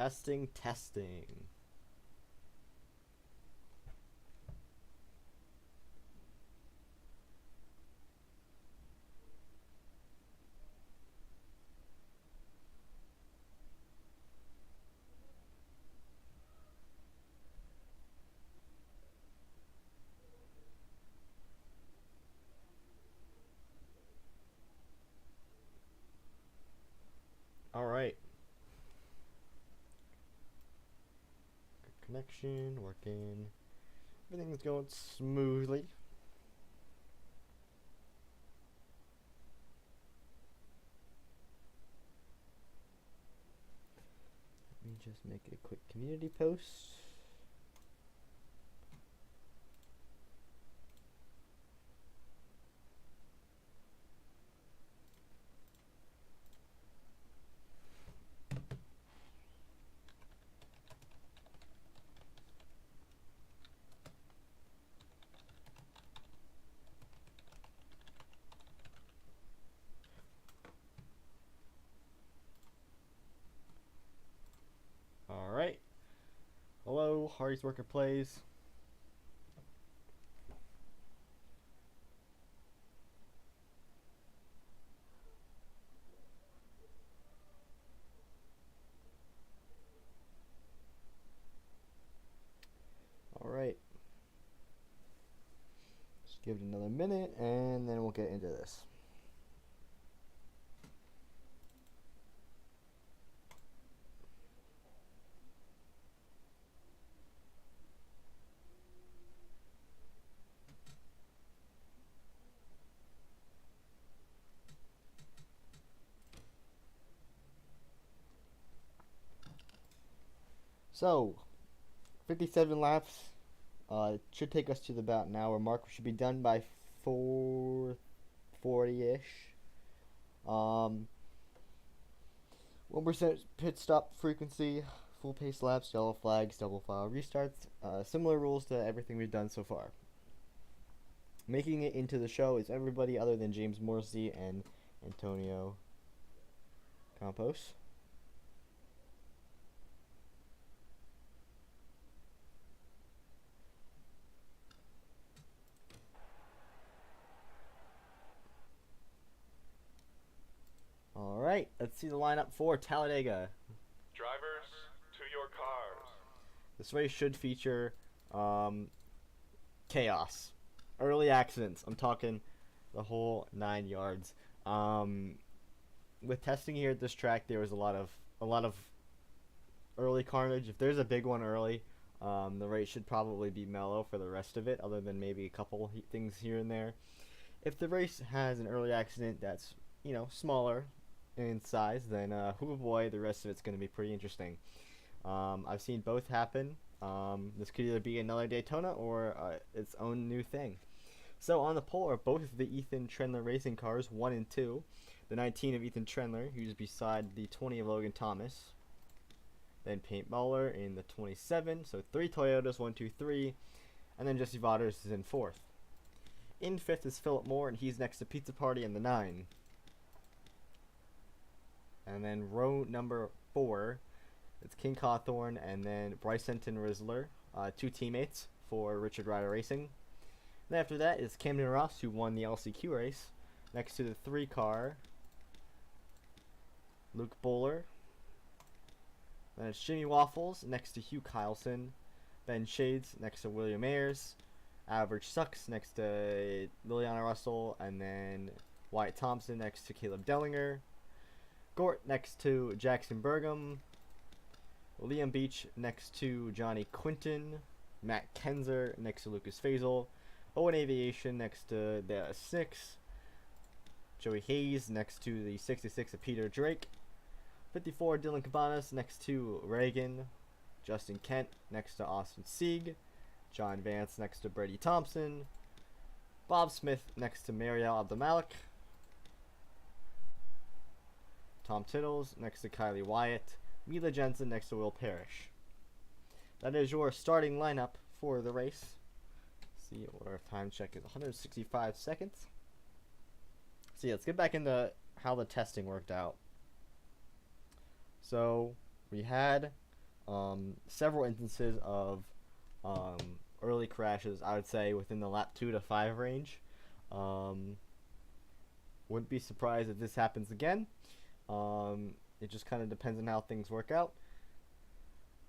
Testing, testing. All right. Good connection, working. Everything's going smoothly. Let me just make a quick community post. Alright. Hello, Hardy's Worker Plays. Alright. Just give it another minute and then we'll get into this. So, 57 laps. It should take us to about an hour mark. We should be done by 4:40-ish. 1% pit stop frequency, full pace laps, yellow flags, double file restarts. Similar rules to everything we've done so far. Making it into the show is everybody other than James Morrissey and Antonio Campos. Alright, let's see the lineup for Talladega. Drivers, to your cars. This race should feature chaos. Early accidents. I'm talking the whole 9 yards. With testing here at this track, there was a lot of early carnage. If there's a big one early, the race should probably be mellow for the rest of it, other than maybe a couple things here and there. If the race has an early accident that's, smaller in size, then oh boy, the rest of it's going to be pretty interesting. I've seen both happen. This could either be another Daytona or its own new thing. So on the pole are both the Ethan Trendler racing cars, 1 and 2. The 19 of Ethan Trendler, who's beside the 20 of Logan Thomas. Then Paintballer in the 27, so 3 Toyotas, 1, 2, 3. And then Jesse Vaughters is in 4th. In 5th is Philip Moore, and he's next to Pizza Party in the 9. And then row number 4, it's King Cawthorn and then Bryson Rizzler, 2 teammates for Richard Rider Racing. And after that is Camden Ross, who won the LCQ race, next to the 3 car, Luke Bowler. Then it's Jimmy Waffles next to Hugh Kyleson, Ben Shades next to William Ayers, Average Sucks next to Liliana Russell, and then Wyatt Thompson next to Caleb Dellinger. Gort next to Jackson Burgum, Liam Beach next to Johnny Quinton, Matt Kenzer next to Lucas Faisal, Owen Aviation next to the 6, Joey Hayes next to the 66 of Peter Drake, 54 Dylan Cabanas next to Reagan, Justin Kent next to Austin Sieg, John Vance next to Brady Thompson, Bob Smith next to Mariel Abdelmalik, Tom Tittles next to Kylie Wyatt, Mila Jensen next to Will Parrish. That is your starting lineup for the race. See what our time check is, 165 seconds. So yeah, let's get back into how the testing worked out. So we had several instances of um, early crashes, I would say within the lap 2 to 5 range. Um, wouldn't be surprised if this happens again. It just kind of depends on how things work out.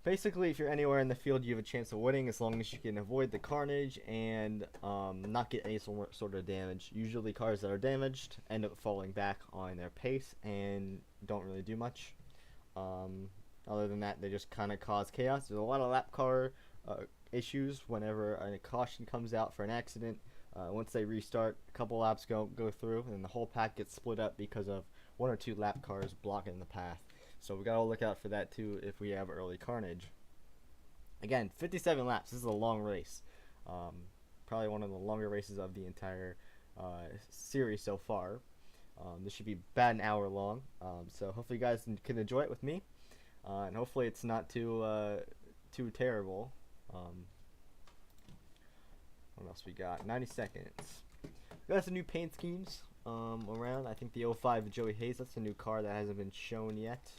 Basically, if you're anywhere in the field, you have a chance of winning as long as you can avoid the carnage and not get any sort of damage. Usually cars that are damaged end up falling back on their pace and don't really do much. Other than that, they just kind of cause chaos. There's a lot of lap car issues whenever a caution comes out for an accident. Once they restart, a couple laps go through, and the whole pack gets split up because of one or two lap cars blocking the path. So we gotta look out for that too if we have early carnage. Again, 57 laps. This is a long race. Probably one of the longer races of the entire series so far. This should be about an hour long. So hopefully you guys can enjoy it with me, and hopefully it's not too terrible. What else we got? 90 seconds. We got some new paint schemes around. I think the 05 Joey Hayes, that's a new car that hasn't been shown yet.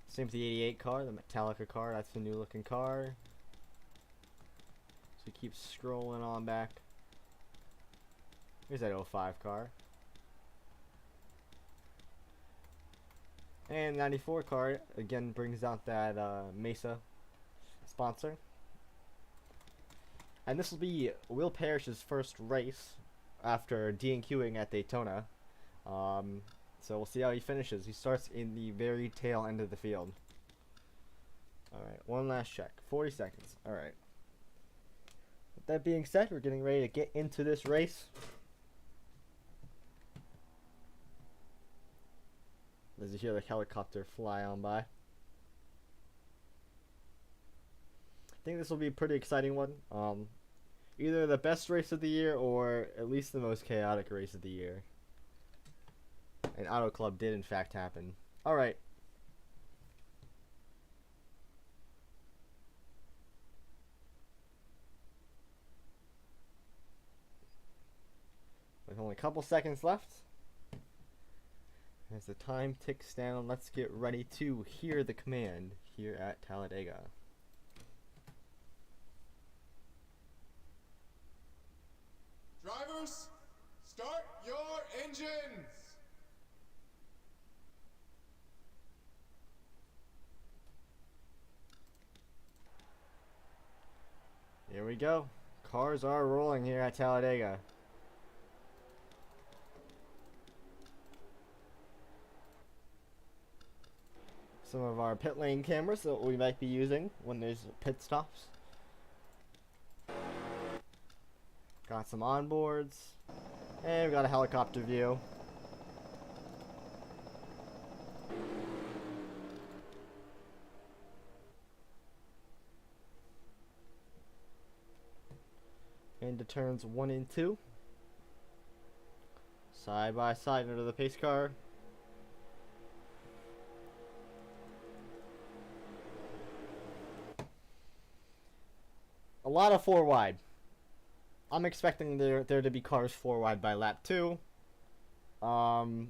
Same with the 88 car, the Metallica car, that's a new looking car. So we keep scrolling on back. Here's that 05 car. And 94 car, again, brings out that Mesa sponsor. And this will be Will Parrish's first race after DNQing at Daytona. So we'll see how he finishes. He starts in the very tail end of the field. Alright, one last check. 40 seconds. Alright. With that being said, we're getting ready to get into this race. As you hear the helicopter fly on by. I think this will be a pretty exciting one. Either the best race of the year or at least the most chaotic race of the year. And Auto Club did in fact happen. Alright. With only a couple seconds left. As the time ticks down, let's get ready to hear the command here at Talladega. Drivers, start your engines! Here we go. Cars are rolling here at Talladega. Some of our pit lane cameras that we might be using when there's pit stops. Got some onboards. And we got a helicopter view. Into turns 1 and 2. Side by side under the pace car. A lot of 4 wide. I'm expecting there to be cars 4 wide by lap 2. Whether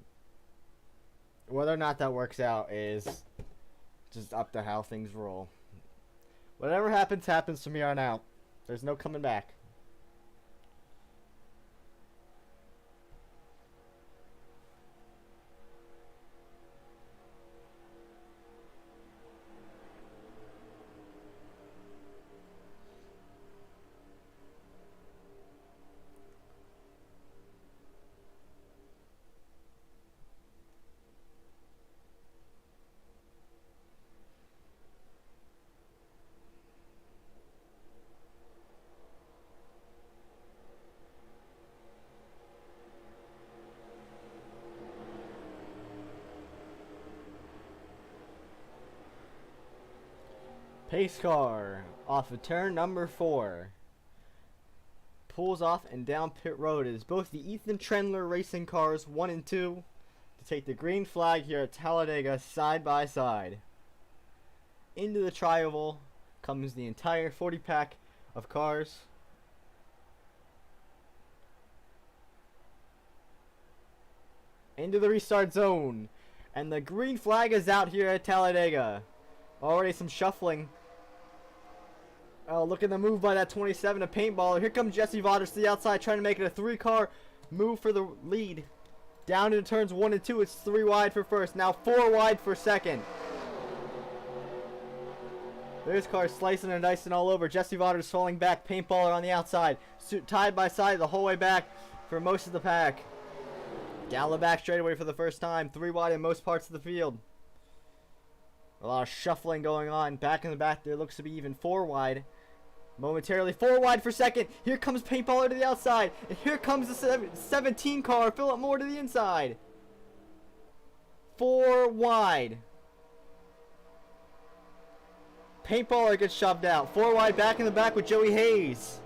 or not that works out is just up to how things roll. Whatever happens, happens from here on out. There's no coming back. Pace car off of turn number 4. Pulls off and down pit road is both the Ethan Trendler racing cars 1 and 2 to take the green flag here at Talladega side by side. Into the tri-oval comes the entire 40 pack of cars. Into the restart zone. And the green flag is out here at Talladega. Already some shuffling. Oh, look at the move by that 27, a paintballer. Here comes Jesse Waters to the outside, trying to make it a 3-car move for the lead. Down into turns 1 and 2. It's 3 wide for first. Now 4 wide for second. There's car slicing and dicing all over. Jesse Waters falling back. Paintballer on the outside. Tied by side the whole way back for most of the pack. Down the back straightaway for the first time. 3 wide in most parts of the field. A lot of shuffling going on. Back in the back there looks to be even 4 wide. Momentarily 4 wide for second. Here comes Paintballer to the outside. And here comes the 17 car. Philip Moore to the inside. 4 wide. Paintballer gets shoved out. 4 wide back in the back with Joey Hayes.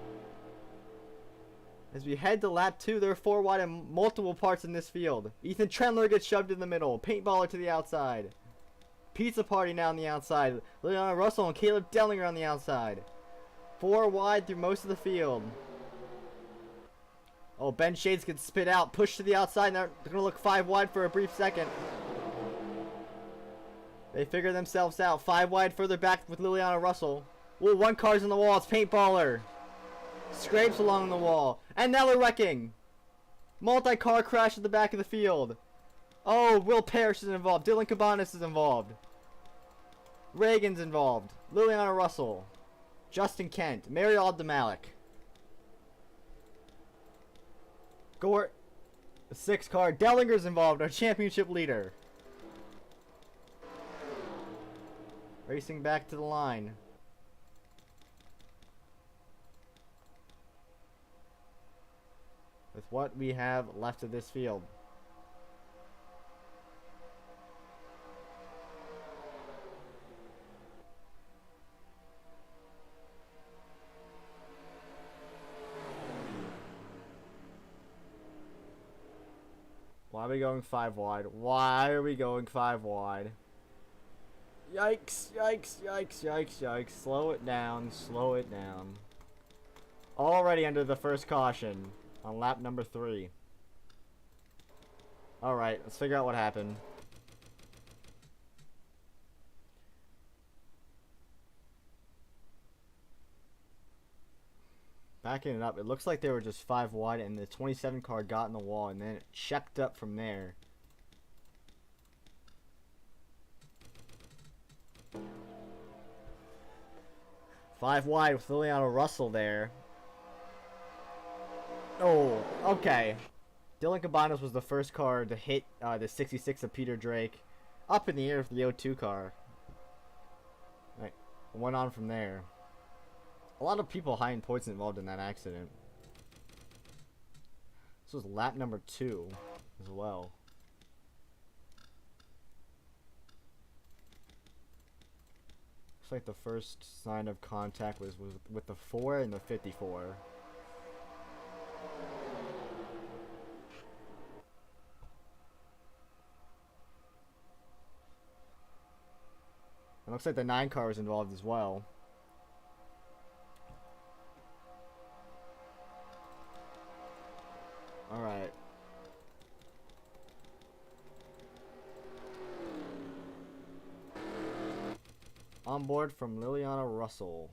As we head to lap 2, there are 4 wide in multiple parts in this field. Ethan Trendler gets shoved in the middle. Paintballer to the outside. Pizza Party now on the outside. Leon Russell and Caleb Dellinger on the outside. 4 wide through most of the field. Oh, Ben Shades gets spit out. Pushed to the outside. Now they're going to look 5 wide for a brief second. They figure themselves out. 5 wide further back with Liliana Russell. Ooh, 1 car's in the wall. It's Paintballer. Scrapes along the wall. And now they're wrecking. Multi-car crash at the back of the field. Oh, Will Parrish is involved. Dylan Cabanas is involved. Reagan's involved. Liliana Russell. Justin Kent. Mary Aldemalik. Gort. The 6 car. Dellinger's involved. Our championship leader. Racing back to the line. With what we have left of this field. Why are we going 5 wide? Why are we going 5 wide? Yikes, yikes, yikes, yikes, yikes. Slow it down, slow it down. Already under the first caution on lap number 3. Alright, let's figure out what happened. Backing it up, it looks like they were just 5 wide and the 27 car got in the wall and then it checked up from there. Five wide with Liliana Russell there. Oh, okay. Dylan Cabanas was the first car to hit the 66 of Peter Drake. Up in the air with the O2 car. Right, went on from there. A lot of people high in points involved in that accident. This was lap number 2 as well. Looks like the first sign of contact was with the 4 and the 54. It looks like the 9 car was involved as well. Alright. On board from Liliana Russell.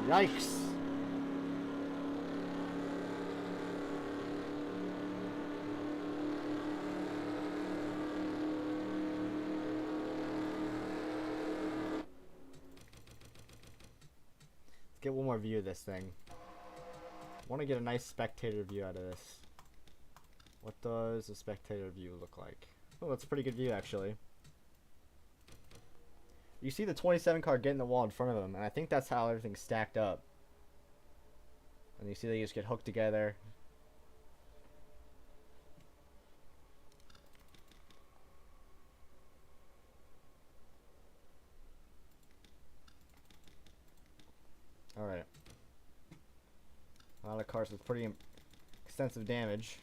Yikes. Let's get one more view of this thing. I want to get a nice spectator view out of this. What does a spectator view look like? Oh, that's a pretty good view actually. You see the 27 car get in the wall in front of them, and I think that's how everything's stacked up. And you see they just get hooked together. Alright. A lot of cars with pretty extensive damage.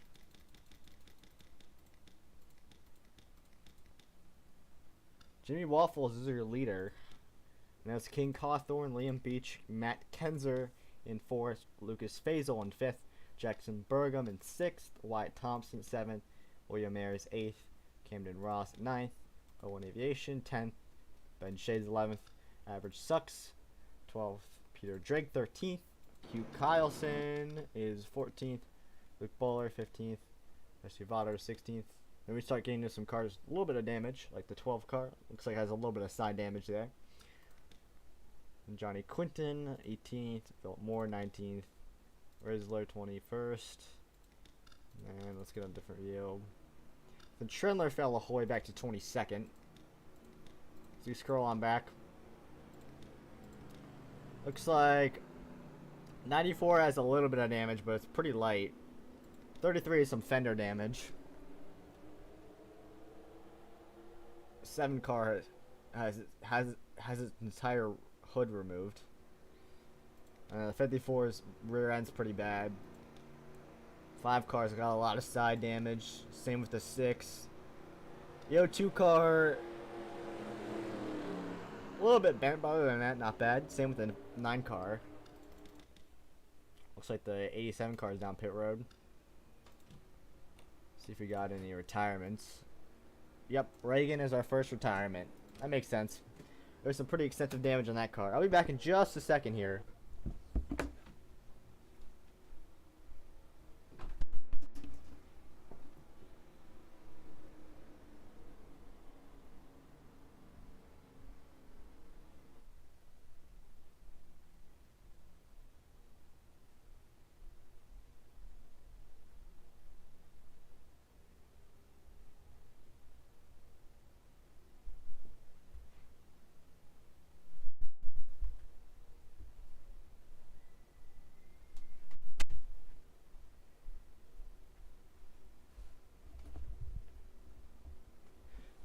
Jimmy Waffles is your leader. And that's King Cawthorne, Liam Beach, Matt Kenzer, In fourth, Lucas Faisal in fifth, Jackson Burgum in sixth, Wyatt Thompson seventh, William Ayers eighth, Camden Ross ninth, Owen Aviation 10th, Ben Shays 11th, Average Sucks 12th, Peter Drake 13th, Hugh Kyleson is 14th, Luke Bowler 15th, Jesse Votto 16th. Then we start getting into some cars, a little bit of damage, like the 12 car. Looks like it has a little bit of side damage there. And Johnny Quinton 18th, Philip Moore 19th, Rizzler 21st. And let's get a different view. Then Trendler fell all the way back to 22nd. So you scroll on back. Looks like 94 has a little bit of damage, but it's pretty light. 33 is some fender damage. 7 car has its entire hood removed. 54's rear end's pretty bad. 5 cars got a lot of side damage. Same with the 6. The 02 car, a little bit bent, but other than that, not bad. Same with the 9 car. Looks like the 87 car is down pit road. See if we got any retirements. Yep, Reagan is our first retirement. That makes sense. There's some pretty extensive damage on that car. I'll be back in just a second here.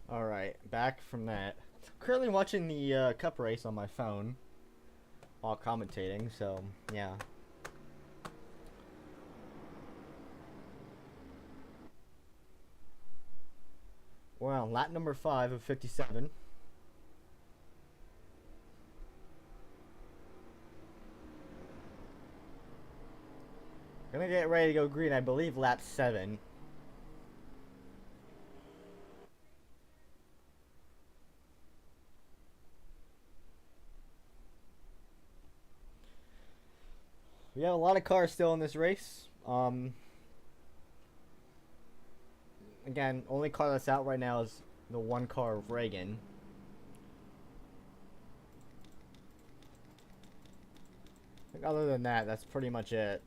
Alright, back from that. Currently watching the cup race on my phone while commentating, so yeah. We're on lap number 5 of 57. Gonna get ready to go green, I believe lap 7. We have a lot of cars still in this race. Again, only car that's out right now is the 1 car of Reagan. I think other than that, that's pretty much it.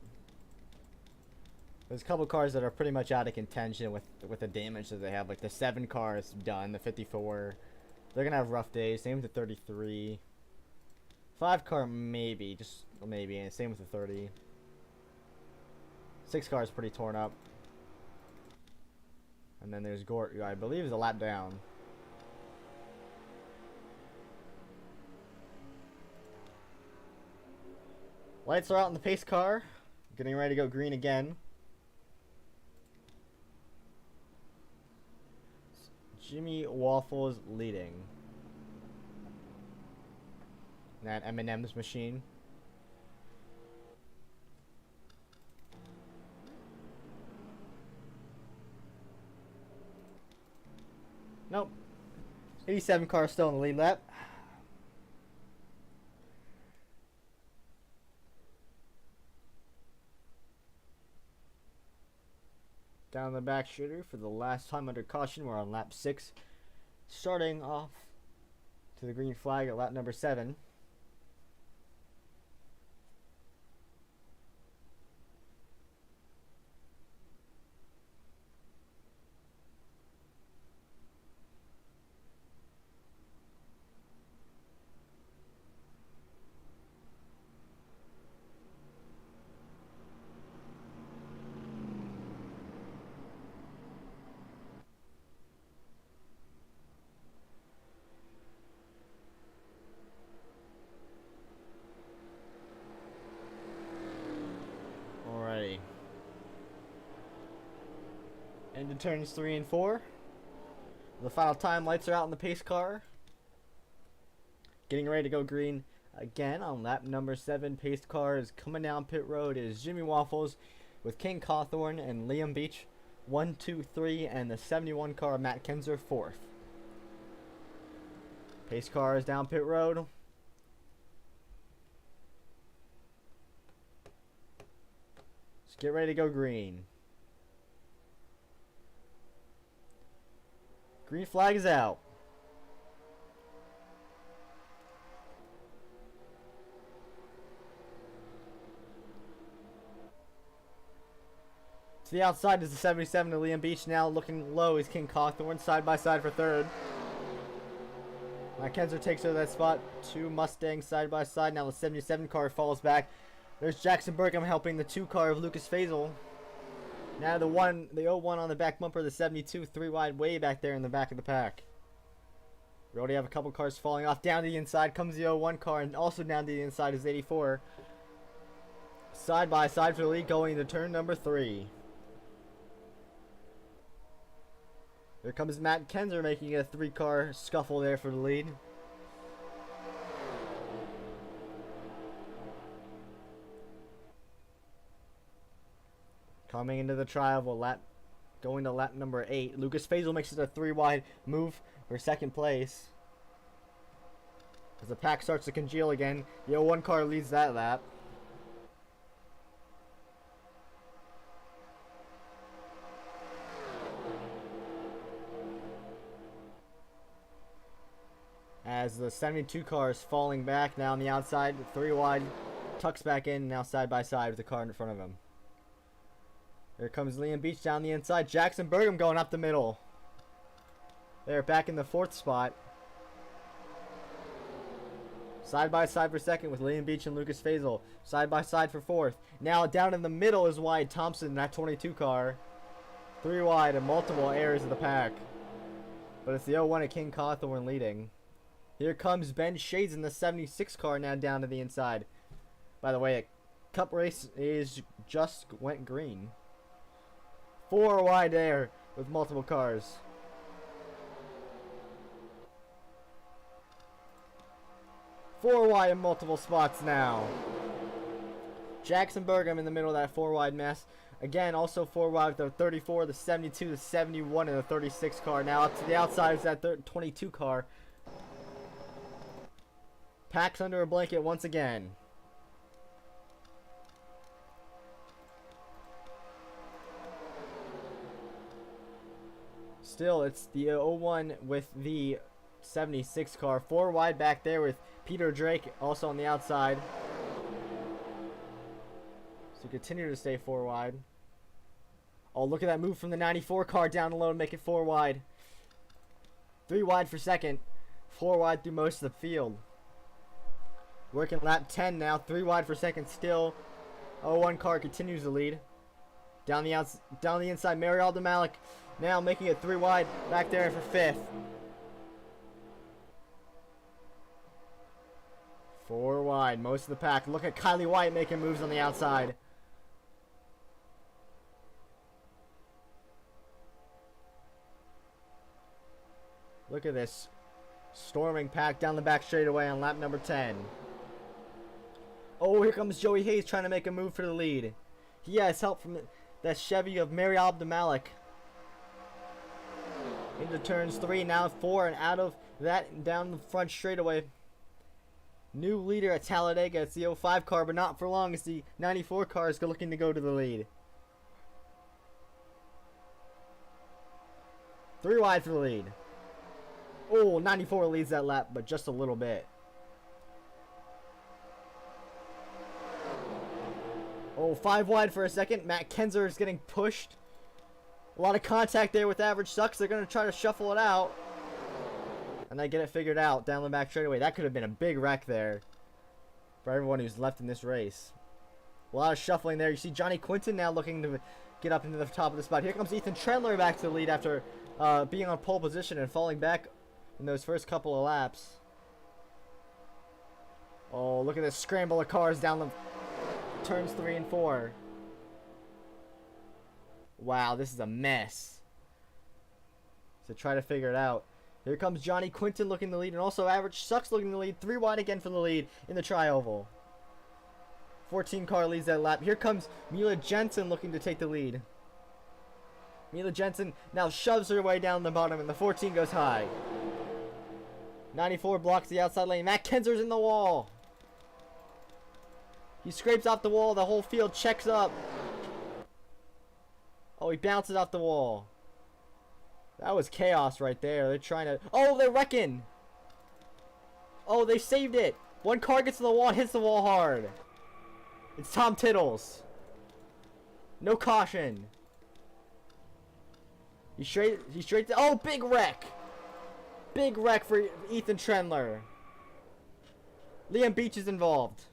There's a couple cars that are pretty much out of contention with the damage that they have. Like the 7 car is done, the 54. They're gonna have rough days. Same with the 33. 5 car maybe, just maybe, and same with the 30. 6 car is pretty torn up. And then there's Gort, who I believe is a lap down. Lights are out in the pace car. Getting ready to go green again. Jimmy Waffles leading. That M&M's machine. Nope. 87 car still in the lead lap. Down the back shooter for the last time under caution. We're on lap 6. Starting off to the green flag at lap number 7. Into turns 3 and 4. The final time, lights are out in the pace car. Getting ready to go green Again, on lap number 7, pace cars coming down pit road is Jimmy Waffles with King Cawthorn and Liam Beach 1, 2, 3, and the 71 car Matt Kenzer 4th. Pace cars down pit road. Let's get ready to go green. Green flag is out. To the outside is the 77 of Liam Beach. Now looking low is King Cawthorn, side by side for third. Kenzer takes over that spot. 2 Mustangs side by side. Now the 77 car falls back. There's Jackson Burkham helping the 2 car of Lucas Faisal. Now the 01 on the back bumper, the 72, 3 wide way back there in the back of the pack. We already have a couple cars falling off. Down to the inside comes the 01 car, and also down to the inside is 84. Side by side for the lead going to turn number 3. Here comes Matt Kenzer making a 3-car scuffle there for the lead. Coming into the tri-oval, going to lap number 8. Lucas Faisal makes it a 3-wide move for second place. As the pack starts to congeal again, the 01 car leads that lap. As the 72 car is falling back now on the outside, 3 wide, tucks back in, now side by side with the car in front of him. Here comes Liam Beach down the inside. Jackson Burkham going up the middle. They're back in the 4th spot. Side by side for second with Liam Beach and Lucas Faisal. Side by side for 4th. Now down in the middle is Wyatt Thompson, that 22 car. 3 wide and multiple errors of the pack. But it's the 01 at King Cawthorn leading. Here comes Ben Shades in the 76 car now down to the inside. By the way, the cup race is just went green. 4 wide there with multiple cars. Four wide in multiple spots now. Jackson Burkham in the middle of that 4 wide mess. Again, also 4 wide with the 34, the 72, the 71, and the 36 car. Now up to the outside is that 22 car. Packs under a blanket once again. Still, it's the 01 with the 76 car. 4 wide back there with Peter Drake also on the outside. So continue to stay 4 wide. Oh, look at that move from the 94 car down low to make it 4 wide. 3 wide for second. 4 wide through most of the field. Working lap 10 now. 3 wide for second still. 01 car continues to lead. Down the inside, Mary Aldermalik now making it 3 wide back there for 5th. 4 wide, most of the pack. Look at Kylie White making moves on the outside. Look at this storming pack down the back straightaway on lap number 10. Oh, here comes Joey Hayes trying to make a move for the lead. He has help from that Chevy of Mary Abdelmalik. Into turns 3, now 4, and out of that down the front straightaway. New leader at Talladega. It's the 05 car, but not for long as the 94 car is looking to go to the lead. 3 wide for the lead. Oh, 94 leads that lap, but just a little bit. Oh, 5 wide for a second. Matt Kenzer is getting pushed. A lot of contact there with Average Sucks. They're going to try to shuffle it out. And they get it figured out down the back straightaway. That could have been a big wreck there for everyone who's left in this race. A lot of shuffling there. You see Johnny Quinton now looking to get up into the top of the spot. Here comes Ethan Trendler back to the lead after being on pole position and falling back in those first couple of laps. Oh, look at this scramble of cars down the turns 3 and 4. Wow, this is a mess. So try to figure it out. Here comes Johnny Quinton looking the lead, and also Average Sucks looking the lead. 3 wide again for the lead in the tri-oval. 14 car leads that lap. Here comes Mila Jensen looking to take the lead. Mila Jensen now shoves her way down the bottom, and the 14 goes high. 94 blocks the outside lane. Matt Kensler's in the wall. He scrapes off the wall. The whole field checks up. Oh, he bounces off the wall. That was chaos right there. They're trying to... Oh, they're wrecking. Oh, they saved it. One car gets to the wall and hits the wall hard. It's Tom Tittles. No caution. He's straight... Oh, big wreck. Big wreck for Ethan Trendler. Liam Beach is involved.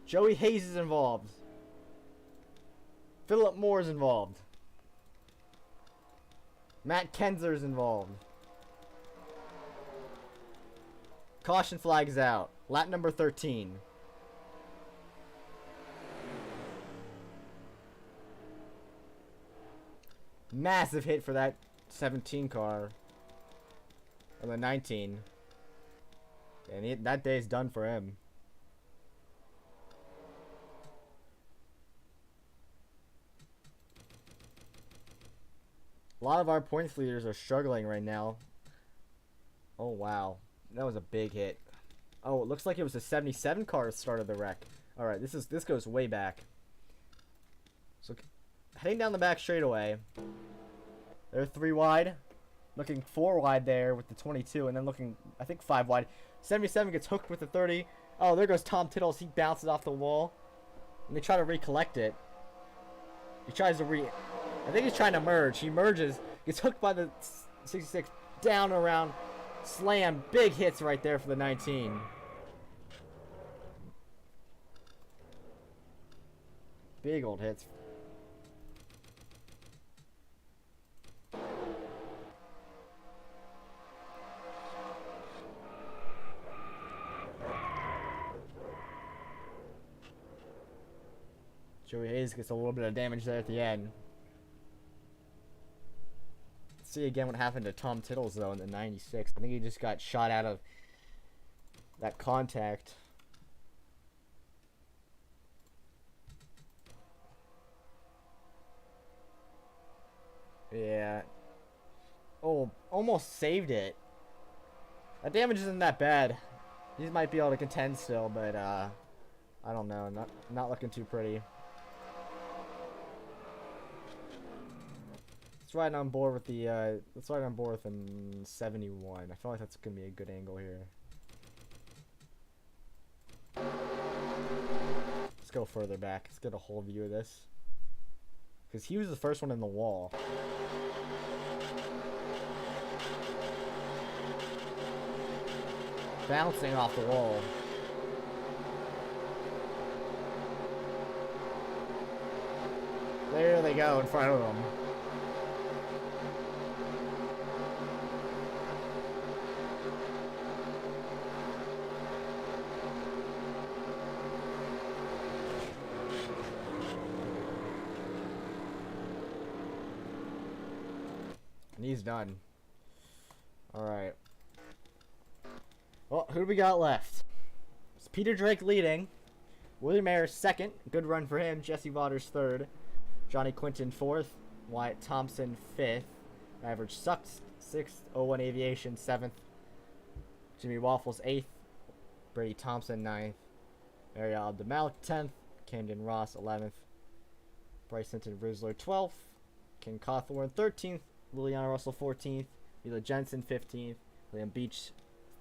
Joey Hayes is involved. Philip Moore is involved. Matt Kensler's involved. Caution flags out. Lap number 13. Massive hit for that 17 car. Or the 19. And that day's done for him. A lot of our points leaders are struggling right now. Oh, wow. That was a big hit. Oh, it looks like it was a 77 car that started the wreck. Alright, this goes way back. So, heading down the back straightaway. They're 3 wide. Looking 4 wide there with the 22. And then looking, I think, 5 wide. 77 gets hooked with the 30. Oh, there goes Tom Tittles. He bounces off the wall. And they try to recollect it. He tries to I think he's trying to merge. He merges, gets hooked by the 66, down around, slam, big hits right there for the 19. Big old hits. Joey Hayes gets a little bit of damage there at the end. See again what happened to Tom Tittles though in the 96. I think he just got shot out of that contact. Yeah. Oh, almost saved it. That damage isn't that bad. He might be able to contend still, but I don't know. Not looking too pretty. Right on board with the let's ride on board with them 71. I feel like that's gonna be a good angle here. Let's go further back. Let's get a whole view of this. Because he was the first one in the wall. Bouncing off the wall. There they go in front of them. He's done. Alright. Well, who do we got left? It's Peter Drake leading. William Ayers second. Good run for him. Jesse Waters third. Johnny Quinton fourth. Wyatt Thompson fifth. Average Sucks sixth. 01 Aviation seventh. Jimmy Waffles eighth. Brady Thompson ninth. Ariel Abdelmalik 10th. Camden Ross 11th. Bryce Hinton Rizzler 12th. Ken Cawthorne 13th. Liliana Russell 14th, Mila Jensen 15th, Liam Beach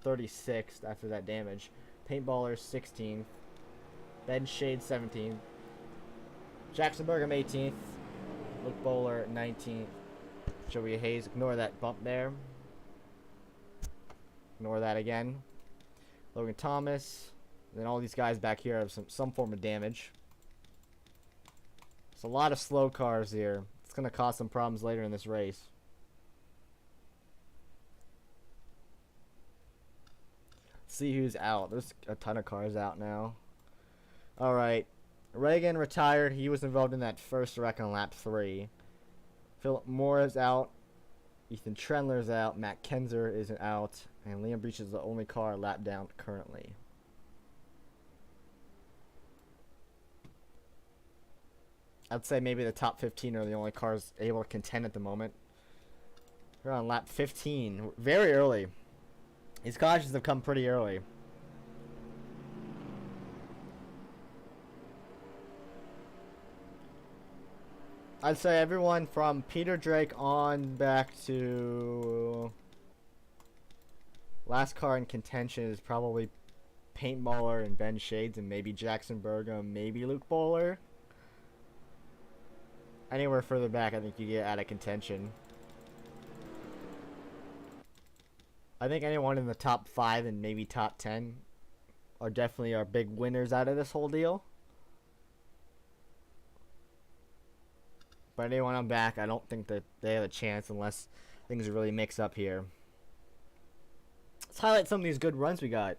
36th after that damage, Paintballer 16th, Ben Shade 17th, Jackson Burgham 18th, Luke Bowler 19th, Joey Hayes, ignore that bump there, ignore that again, Logan Thomas, and then all these guys back here have some form of damage. It's a lot of slow cars here. It's going to cause some problems later in this race. See who's out. There's a ton of cars out now. Alright. Reagan retired. He was involved in that first wreck on lap 3. Philip Moore is out. Ethan Trendler's out. Matt Kenzer is out. And Liam Breach is the only car lap down currently. I'd say maybe the top 15 are the only cars able to contend at the moment. We're on lap 15. Very early. These cautions have come pretty early. I'd say everyone from Peter Drake on back to last car in contention is probably Paintballer and Ben Shades and maybe Jackson Burgum, maybe Luke Bowler. Anywhere further back, I think you get out of contention. I think anyone in the top 5 and maybe top 10 are definitely our big winners out of this whole deal. But anyone on back, I don't think that they have a chance unless things really mix up here. Let's highlight some of these good runs we got.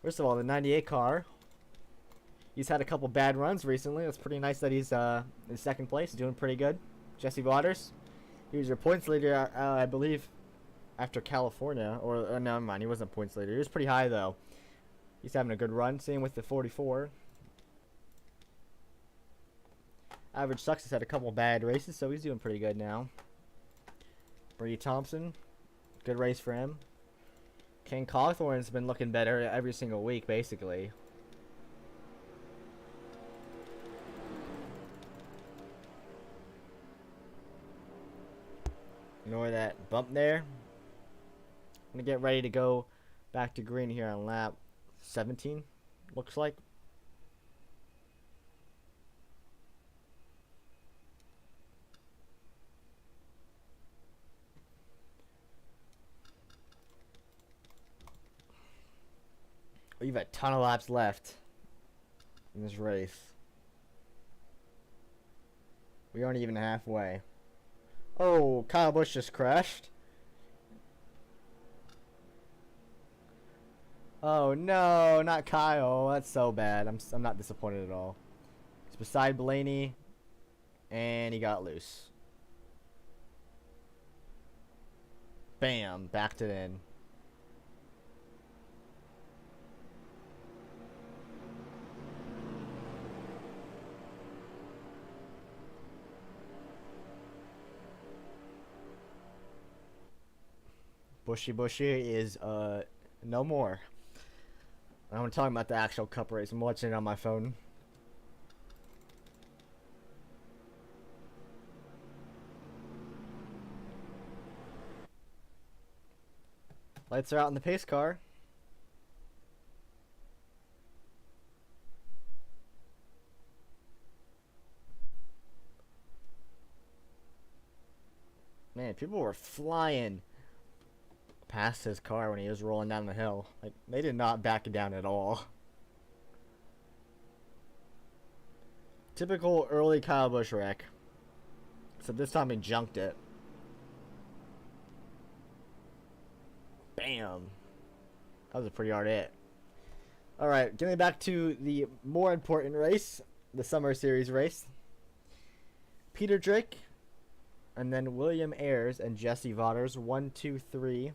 First of all, the 98 car. He's had a couple bad runs recently. It's pretty nice that he's in second place. He's doing pretty good. Jesse Waters. He was your points leader, I believe, after California. Or never mind, he wasn't points leader. He was pretty high, though. He's having a good run. Same with the 44. Average Sucks has had a couple bad races, so he's doing pretty good now. Brady Thompson. Good race for him. Ken Cawthorn's been looking better every single week, basically. Ignore that bump there. I'm going to get ready to go back to green here on lap 17, looks like. We have a ton of laps left in this race. We aren't even halfway. Oh, Kyle Busch just crashed. Oh no, not Kyle. That's so bad. I'm not disappointed at all. He's beside Blaney, and he got loose. Bam, backed it in. Bushy is no more. I'm talking about the actual cup race. I'm watching it on my phone. Lights are out in the pace car. Man, people were flying past his car when he was rolling down the hill. Like, they did not back it down at all. Typical early Kyle Busch wreck. Except this time he junked it. Bam. That was a pretty hard hit. Alright, getting back to the more important race. The Summer Series race. Peter Drake. And then William Ayers and Jesse Waters. 1, 2, 3.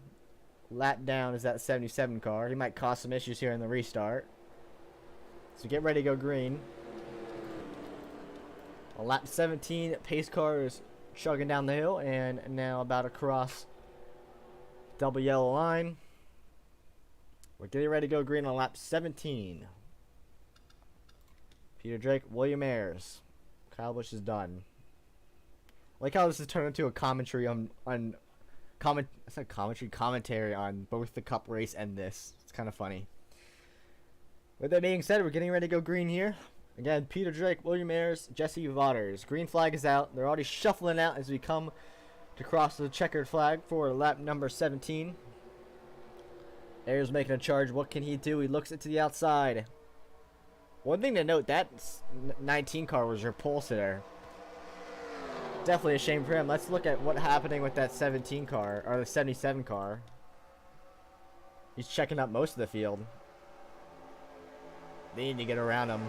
Lap down is that 77 car. He might cause some issues here in the restart. So get ready to go green. On lap 17, pace car is chugging down the hill and now about to cross double yellow line. We're getting ready to go green on lap 17. Peter Drake, William Ayers. Kyle Busch is done. I like how this has turned into a commentary commentary on both the cup race and this. It's kind of funny. With that being said, we're getting ready to go green here. Again, Peter Drake, William Ayers, Jesse Waters. Green flag is out. They're already shuffling out as we come to cross the checkered flag for lap number 17. Ayers making a charge. What can he do? He looks it to the outside. One thing to note, that 19 car was your pole sitter. Definitely a shame for him. Let's look at what's happening with that 17 car, or the 77 car. He's checking up most of the field. They need to get around him.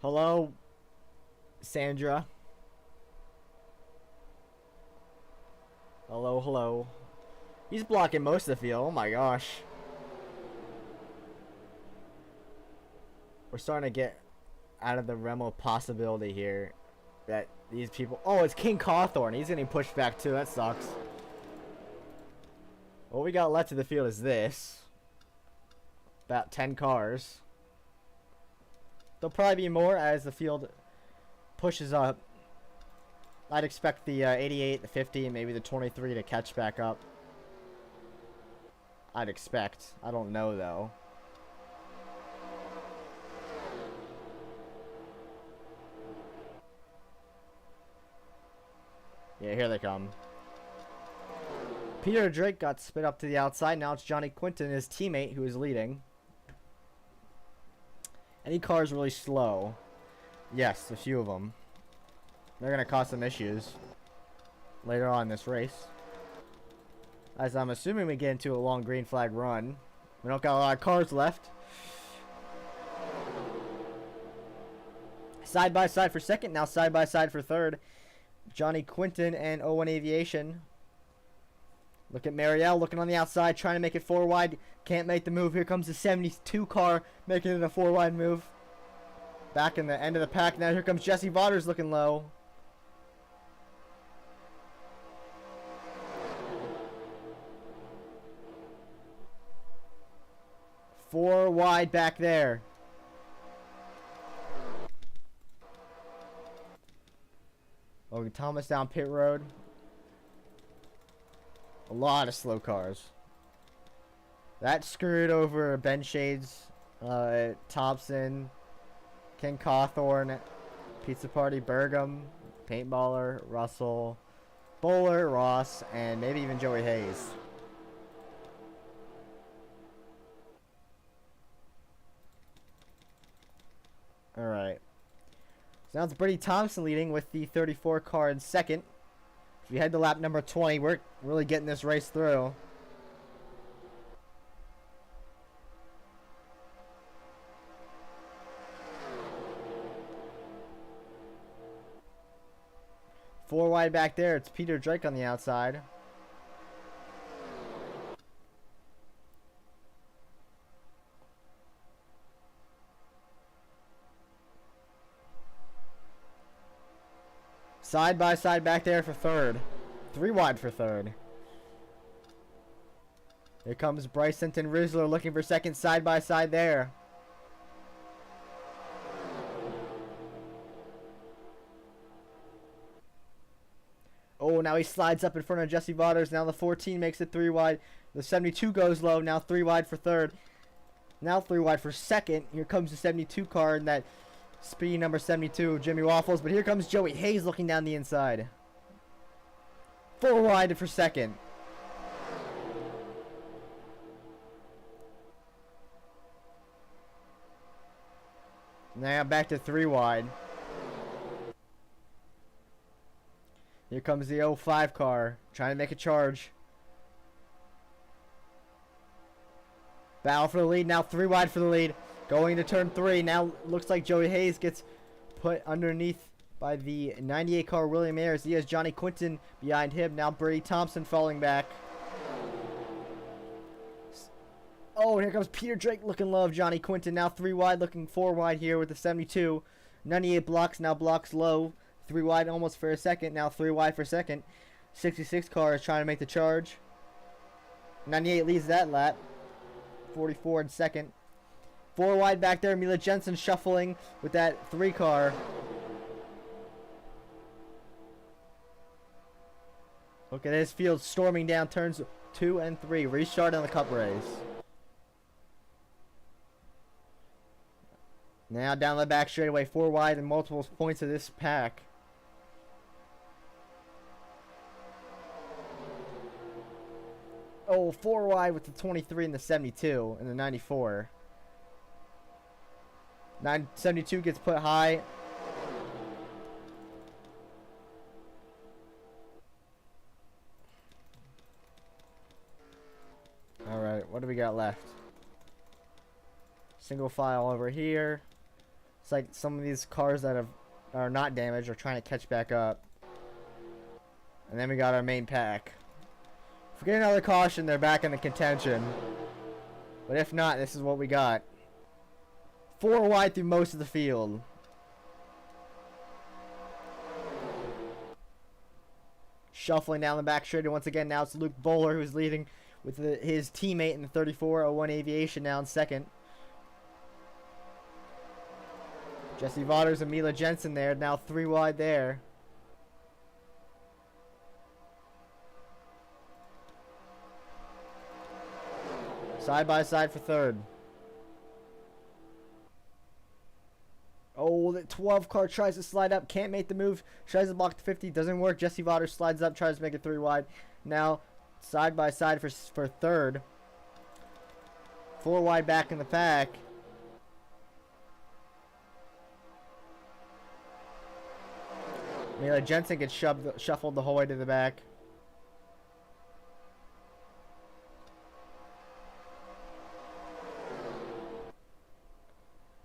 Hello, Sandra. Hello, hello. He's blocking most of the field. Oh my gosh. We're starting to get out of the realm of possibility here. That these people... Oh, it's King Cawthorn. He's getting pushed back too. That sucks. What we got left of the field is this. About 10 cars. There'll probably be more as the field pushes up. I'd expect the 88, the 50, and maybe the 23 to catch back up. I'd expect. I don't know, though. Yeah, here they come. Peter Drake got spit up to the outside. Now it's Johnny Quinton, his teammate, who is leading. Any car is really slow. Yes, a few of them. They're going to cause some issues later on in this race. As I'm assuming we get into a long green flag run. We don't got a lot of cars left. Side by side for second. Now side by side for third. Johnny Quinton and O1 Aviation. Look at Marielle looking on the outside, trying to make it 4 wide. Can't make the move. Here comes the 72 car, making it a 4 wide move. Back in the end of the pack. Now here comes Jesse Vaughters looking low. Four wide back there. Logan Thomas down pit road. A lot of slow cars. That screwed over Ben Shades, Thompson, Ken Cawthorn, Pizza Party, Bergam, Paintballer, Russell, Bowler, Ross, and maybe even Joey Hayes. Alright. So now it's Brady Thompson leading with the 34 car in second. If we head to lap number 20, we're really getting this race through. Four wide back there. It's Peter Drake on the outside. Side by side back there for third. 3 wide for third. Here comes Bryson and Rizzler looking for second, side by side there. Oh, now he slides up in front of Jesse Vaughters. Now the 14 makes it 3 wide. The 72 goes low. Now 3 wide for third. Now 3 wide for second. Here comes the 72 car in that speed number 72, Jimmy Waffles. But here comes Joey Hayes looking down the inside. 4 wide for second. Now back to 3 wide. Here comes the 05 car, trying to make a charge. Battle for the lead, now 3 wide for the lead. Going to turn 3, now looks like Joey Hayes gets put underneath by the 98 car William Ayers. He has Johnny Quinton behind him. Now Brady Thompson falling back. Oh, here comes Peter Drake looking low of Johnny Quinton. Now 3 wide, looking 4 wide here with the 72. 98 blocks, now blocks low. 3 wide almost for a second. Now 3 wide for second. 66 car is trying to make the charge. 98 leads that lap. 44 in second. 4 wide back there. Mila Jensen shuffling with that 3 car. Look at this field storming down turns 2 and 3. Restart on the cup race. Now down the back straightaway. 4 wide and multiple points of this pack. Oh, 4 wide with the 23 and the 72 and the 94. 972 gets put high. Alright, what do we got left? Single file over here. It's like some of these cars that are not damaged are trying to catch back up. And then we got our main pack. If we get another caution, they're back in the contention. But if not, this is what we got. 4 wide through most of the field. Shuffling down the back straight, and once again, now it's Luke Bowler who's leading with his teammate in the 3401 Aviation now in second. Jesse Vaughters and Mila Jensen there, now 3 wide there. Side by side for third. Oh, the 12 car tries to slide up, can't make the move. Tries to block the 50, doesn't work. Jesse Vaughters slides up, tries to make it 3 wide. Now, side by side for third. 4 wide back in the pack. Mila Jensen gets shuffled the whole way to the back.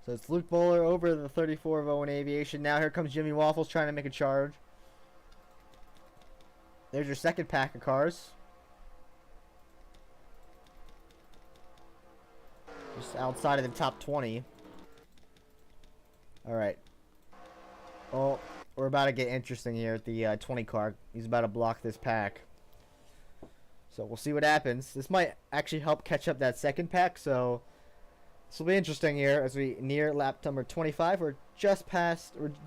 So it's Luke Bowler over the 3401 Aviation. Now here comes Jimmy Waffles trying to make a charge. There's your second pack of cars. Just outside of the top 20. Alright. Oh, we're about to get interesting here at the 20 car. He's about to block this pack. So we'll see what happens. This might actually help catch up that second pack, so this will be interesting here as we near lap number 25. We're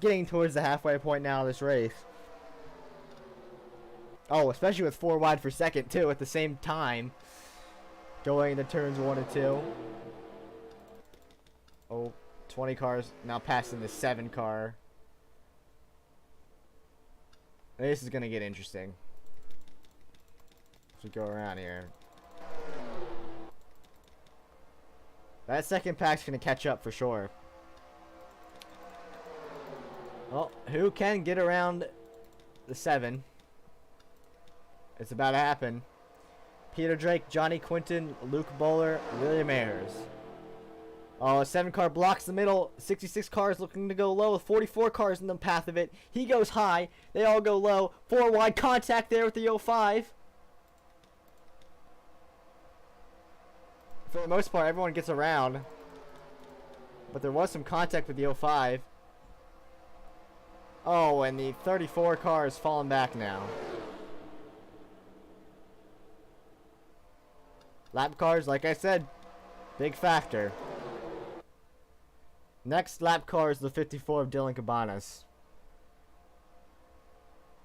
getting towards the halfway point now of this race. Oh, especially with 4 wide for second, too, at the same time. Going into turns 1 and 2. Oh, 20 cars now passing the 7 car. This is going to get interesting as we go around here. That second pack's going to catch up for sure. Well, who can get around the 7? It's about to happen. Peter Drake, Johnny Quinton, Luke Bowler, William Ayers. Oh, a 7 car blocks the middle. 66 cars looking to go low with 44 cars in the path of it. He goes high. They all go low. 4 wide contact there with the 05. For the most part, everyone gets around. But there was some contact with the 05. Oh, and the 34 car is falling back now. Lap cars, like I said, big factor. Next lap car is the 54 of Dylan Cabanas.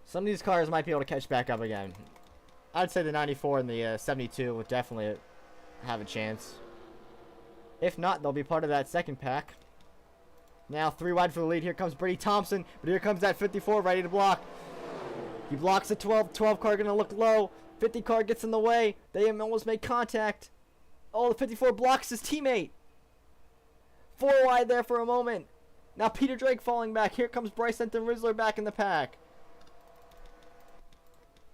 Some of these cars might be able to catch back up again. I'd say the 94 and the 72 would definitely have a chance. If not, they'll be part of that second pack. Now 3 wide for the lead. Here comes Brady Thompson, but here comes that 54 ready to block. He blocks the 12 car, gonna look low. 50 car gets in the way. They almost make contact. Oh, the 54 blocks his teammate. 4 wide there for a moment. Now Peter Drake falling back. Here comes Bryce Enton Rizzler back in the pack.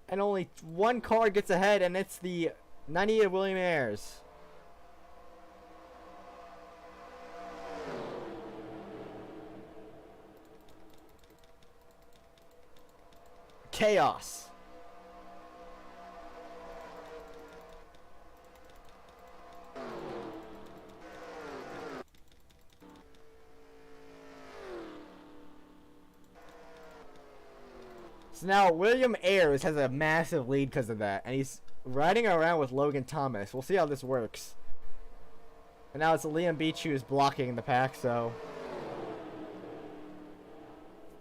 And only 1 car gets ahead, and it's the 98 of William Ayers. Chaos. So now William Ayers has a massive lead because of that, and he's riding around with Logan Thomas. We'll see how this works. And now it's Liam Beach who's blocking the pack, so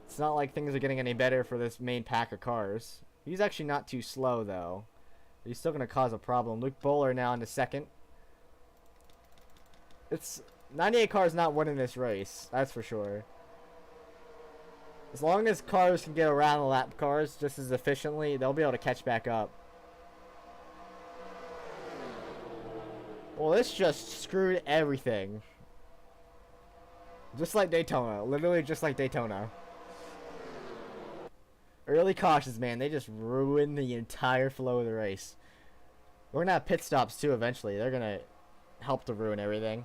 it's not like things are getting any better for this main pack of cars. He's actually not too slow, though. But he's still going to cause a problem. Luke Bowler now into second. It's 98 cars not winning this race, that's for sure. As long as cars can get around the lap cars just as efficiently, they'll be able to catch back up. Well, this just screwed everything. Just like Daytona. Literally just like Daytona. Early cautions, man. They just ruin the entire flow of the race. We're going to have pit stops, too, eventually. They're going to help to ruin everything.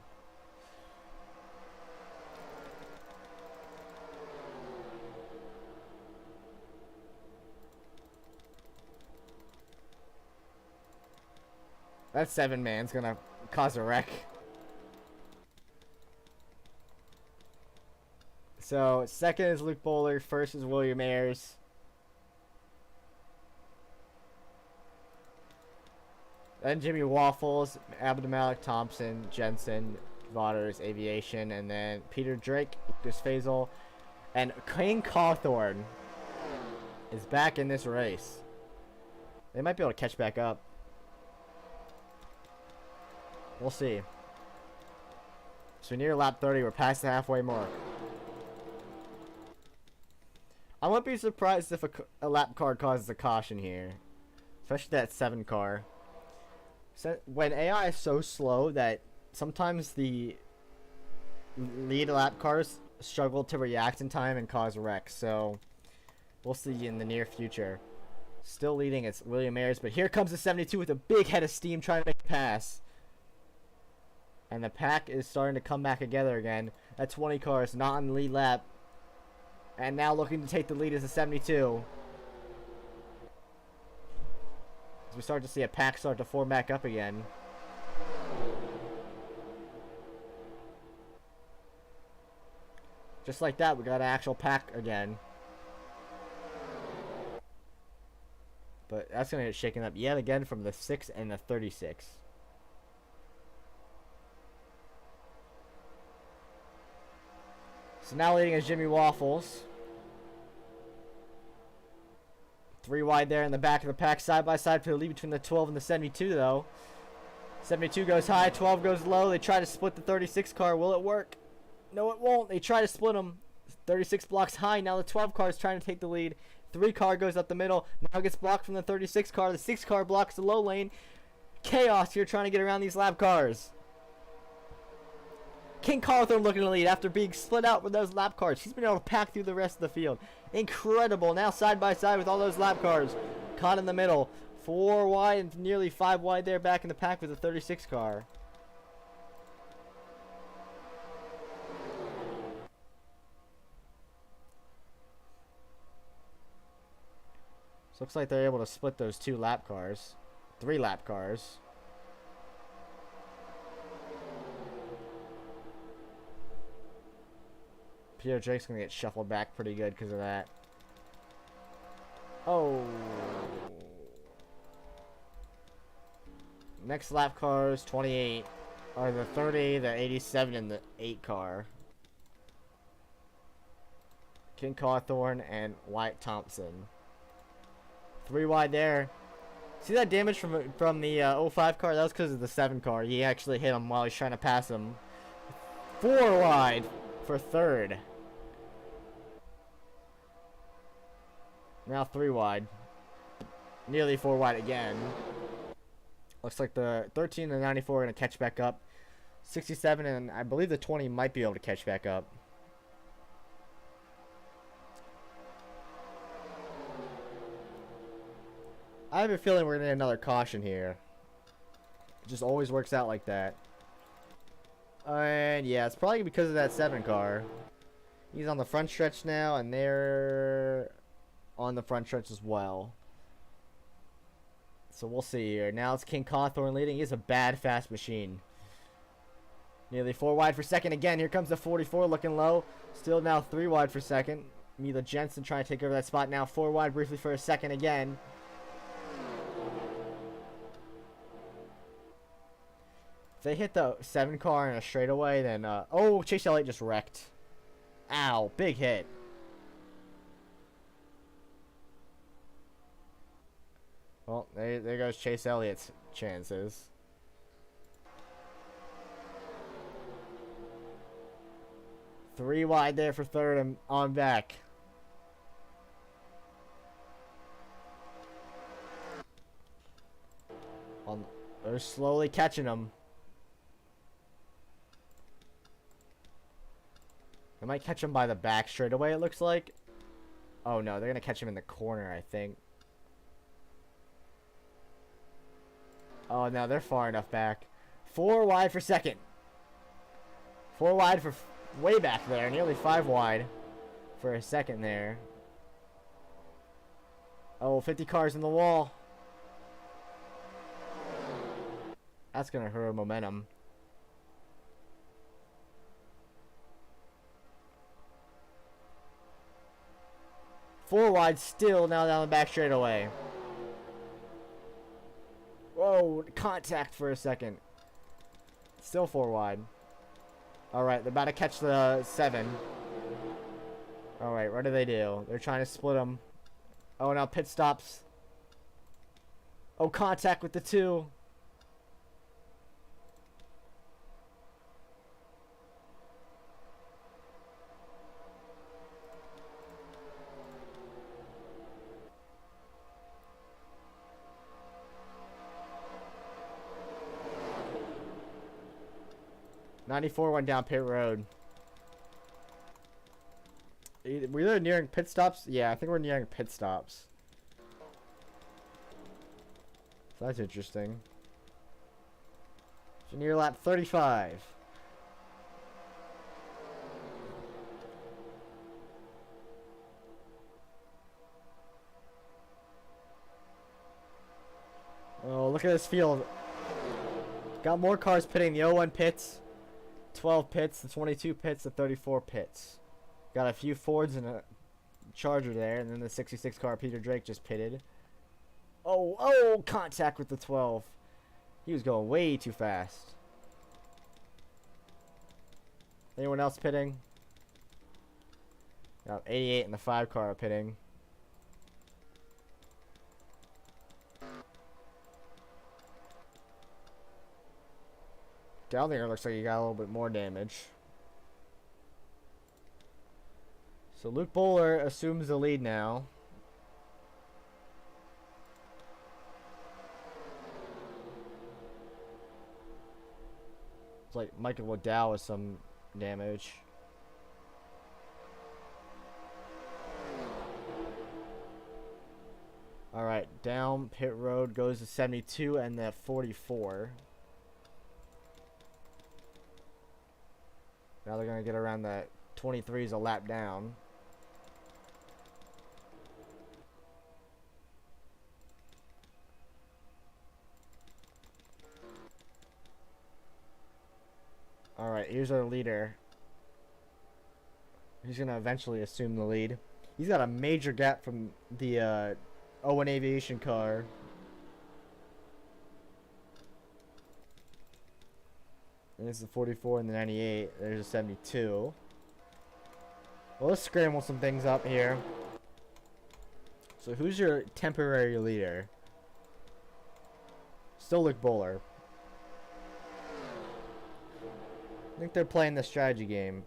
That 7-man's gonna cause a wreck. So, second is Luke Bowler, first is William Ayers. Then Jimmy Waffles, Abdulmalik Thompson, Jensen, Vaughters, Aviation, and then Peter Drake, Lucas Faisal, and King Cawthorn is back in this race. They might be able to catch back up. We'll see. So near lap 30, we're past the halfway mark. I wouldn't be surprised if a lap car causes a caution here. Especially that 7 car. So when AI is so slow that sometimes the lead lap cars struggle to react in time and cause wrecks. So we'll see in the near future. Still leading, it's William Ayers, but here comes the 72 with a big head of steam trying to make a pass. And the pack is starting to come back together again. That 20 car is not on the lead lap. And now looking to take the lead is the 72. As we start to see a pack start to form back up again. Just like that, we got an actual pack again. But that's going to get shaken up yet again from the 6 and the 36. So now leading is Jimmy Waffles. 3 wide there in the back of the pack, side by side for the lead between the 12 and the 72 though. 72 goes high, 12 goes low. They try to split the 36 car. Will it work? No, it won't. They try to split them. 36 blocks high. Now the 12 car is trying to take the lead. 3 car goes up the middle. Now gets blocked from the 36 car. The 6 car blocks the low lane. Chaos here trying to get around these lap cars. King Cawthorn looking to lead after being split out with those lap cars. He's been able to pack through the rest of the field. Incredible. Now side by side with all those lap cars. Caught in the middle. 4 wide and nearly 5 wide there back in the pack with the 36 car. So looks like they're able to split those 2 lap cars. 3 lap cars. Peter Drake's going to get shuffled back pretty good because of that. Oh. Next lap cars, 28, are the 30, the 87, and the 8 car. King Cawthorn and Wyatt Thompson. 3 wide there. See that damage from the 05 car? That was because of the 7 car. He actually hit him while he's trying to pass him. 4 wide for 3rd. Now 3 wide. Nearly 4 wide again. Looks like the 13 and the 94 are going to catch back up. 67 and I believe the 20 might be able to catch back up. I have a feeling we're going to get another caution here. It just always works out like that. And yeah, it's probably because of that 7 car. He's on the front stretch now, and they're on the front stretch as well. So we'll see here. Now it's King Cawthorn leading. He's a bad fast machine. Nearly 4 wide for second again. Here comes the 44 looking low. Still now 3 wide for second. Mila Jensen trying to take over that spot now. 4 wide briefly for a second again. If they hit the 7 car in a straightaway, then oh, Chase Elliott just wrecked. Ow, big hit. Well, there goes Chase Elliott's chances. Three wide there for 3rd and on back. They're slowly catching him. They might catch him by the back straight away, it looks like. Oh no, they're going to catch him in the corner, I think. Oh no, they're far enough back. 4 wide for second. 4 wide for way back there. Nearly 5 wide for a second there. Oh, 50 cars in the wall. That's gonna hurt our momentum. Four wide still, now down the back straightaway. Whoa, contact for a second. Still four wide. Alright, they're about to catch the 7. Alright, what do? They're trying to split them. Oh, now pit stops. Oh, contact with the 2. '94 went down pit road. We're either nearing pit stops? Yeah, I think we're nearing pit stops. So that's interesting. So near lap 35. Oh, look at this field. Got more cars pitting. The 01 pits. 12 pits, the 22 pits, the 34 pits. Got a few Fords and a Charger there, and then the 66 car Peter Drake just pitted. Oh, contact with the 12. He was going way too fast. Anyone else pitting? Got 88 and the 5 car pitting. Down there looks like he got a little bit more damage. So Luke Bowler assumes the lead now. It's like Michael Waddell with some damage. Alright, down pit road goes to 72 and the 44. Now they're going to get around the 23s a lap down. Alright, here's our leader. He's going to eventually assume the lead. He's got a major gap from the 01 Aviation car. And this is the 44 and the 98. There's a 72. Well, let's scramble some things up here. So who's your temporary leader? Still Luke Bowler. I think they're playing the strategy game.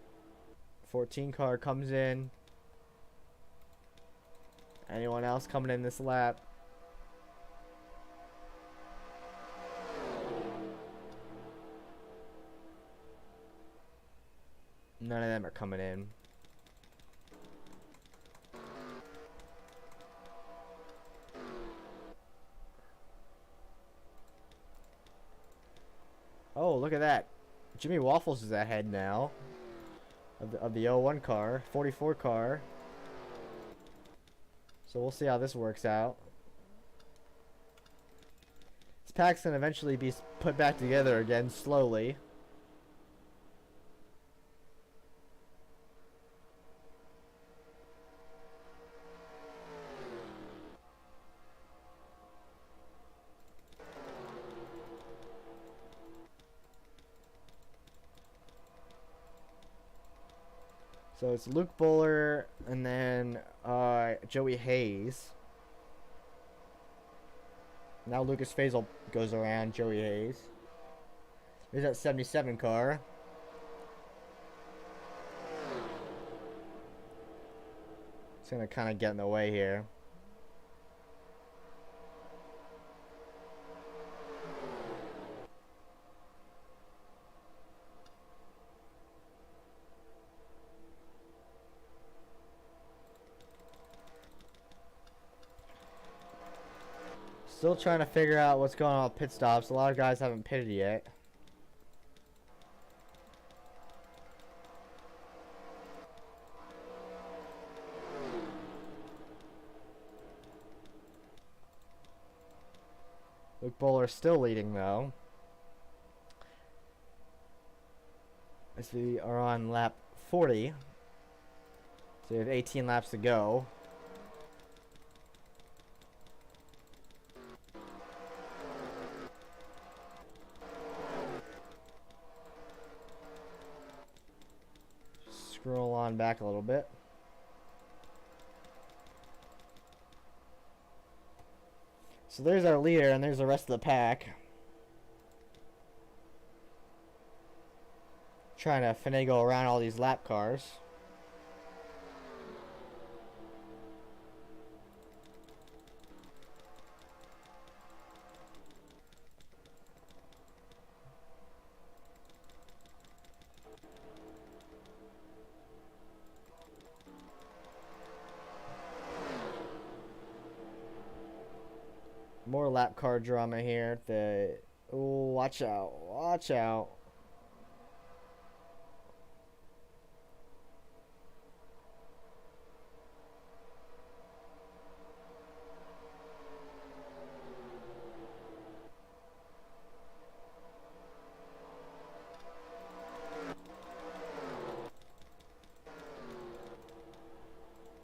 14 car comes in. Anyone else coming in this lap? None of them are coming in. Oh, look at that. Jimmy Waffles is ahead now of the 01 car, 44 car. So we'll see how this works out. This pack's gonna eventually be put back together again slowly. So it's Luke Bowler and then Joey Hayes. Now Lucas Faisal goes around Joey Hayes. There's that 77 car. It's gonna kind of get in the way here. Still trying to figure out what's going on with pit stops. A lot of guys haven't pitted yet. Luke Bowler still leading though. As we are on lap 40. So we have 18 laps to go. Scroll on back a little bit. So there's our leader, and there's the rest of the pack. Trying to finagle around all these lap cars. More lap car drama here. Oh, watch out. Watch out.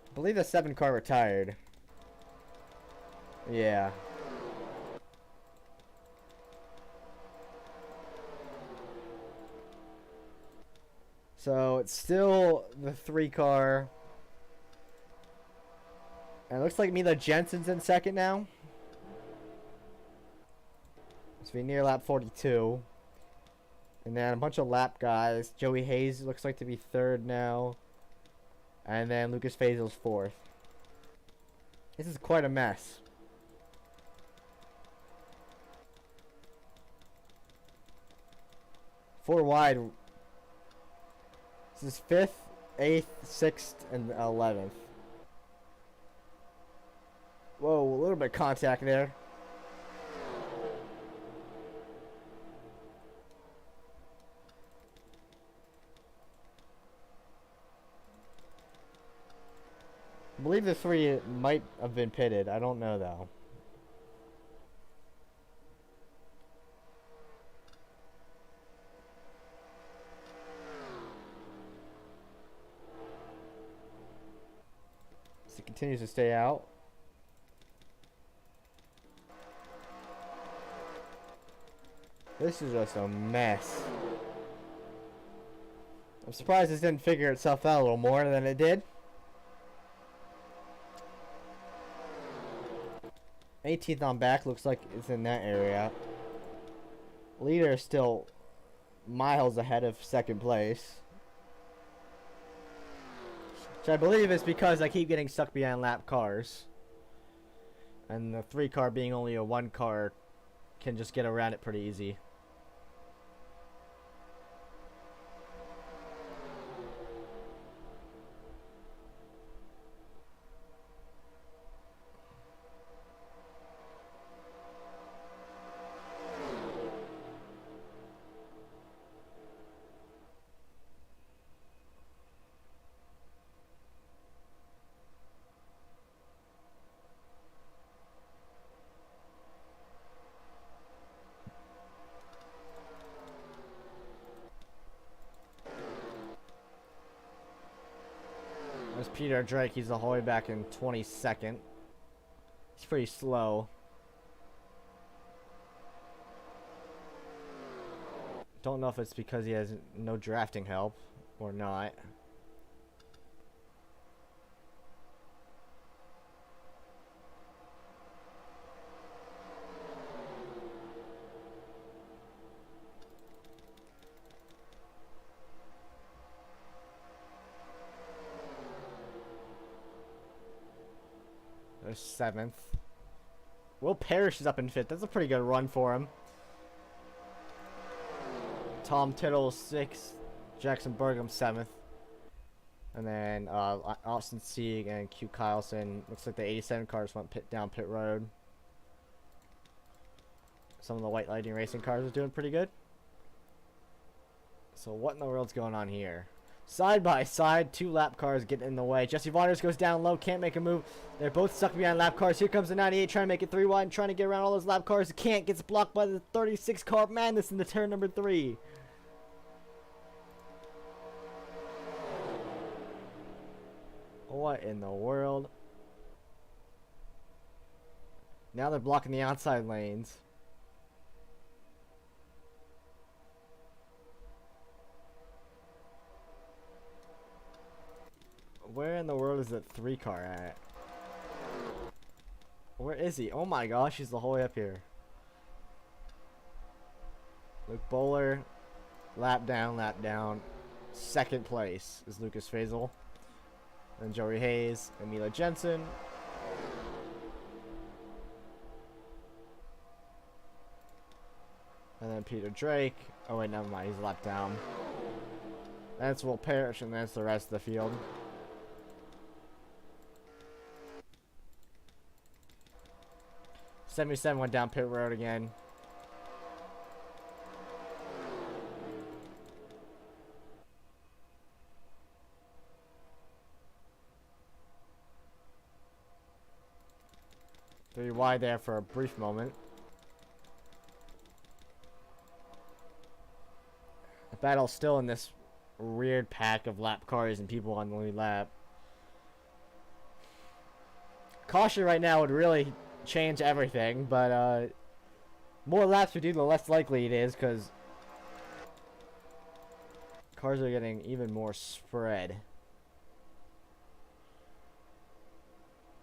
I believe the 7 car retired. Yeah. So it's still the 3 car. And it looks like Mila Jensen's in second now. So we near lap 42. And then a bunch of lap guys. Joey Hayes looks like to be third now. And then Lucas Fazel's fourth. This is quite a mess. Four wide. This is 5th, 8th, 6th, and 11th. Whoa, a little bit of contact there. I believe the 3 might have been pitted. I don't know, though. So it continues to stay out. This is just a mess. I'm surprised this didn't figure itself out a little more than it did. 18th on back looks like it's in that area. Leader is still miles ahead of second place. Which I believe is because I keep getting stuck behind lap cars. And the 3 car being only a 1 car can just get around it pretty easy. There's Peter Drake. He's the whole way back in 22nd. He's pretty slow. Don't know if it's because he has no drafting help or not. There's 7th. Will Parrish is up in 5th. That's a pretty good run for him. Tom Tittle 6th. Jackson Burgum 7th. And then Austin Sieg and Q Kyleson. Looks like the 87 cars went down pit road. Some of the White Lightning Racing cars are doing pretty good. So what in the world's going on here? Side by side, 2 lap cars get in the way. Jesse Waters goes down low, can't make a move. They're both stuck behind lap cars. Here comes the 98 trying to make it 3 wide and trying to get around all those lap cars. Can't, gets blocked by the 36 car. Madness in the turn number 3. What in the world? Now they're blocking the outside lanes. Where in the world is that 3 car at? Where is he? Oh my gosh, he's the whole way up here. Luke Bowler, lap down. Second place is Lucas Faisal. And Joey Hayes and Mila Jensen. And then Peter Drake. Oh wait, never mind, he's a lap down. That's Will Parrish, and that's the rest of the field. '77 went down pit road again. Three wide there for a brief moment. The battle's still in this weird pack of lap cars and people on the lead lap. Caution right now would really change everything, but more laps we do, the less likely it is, because cars are getting even more spread.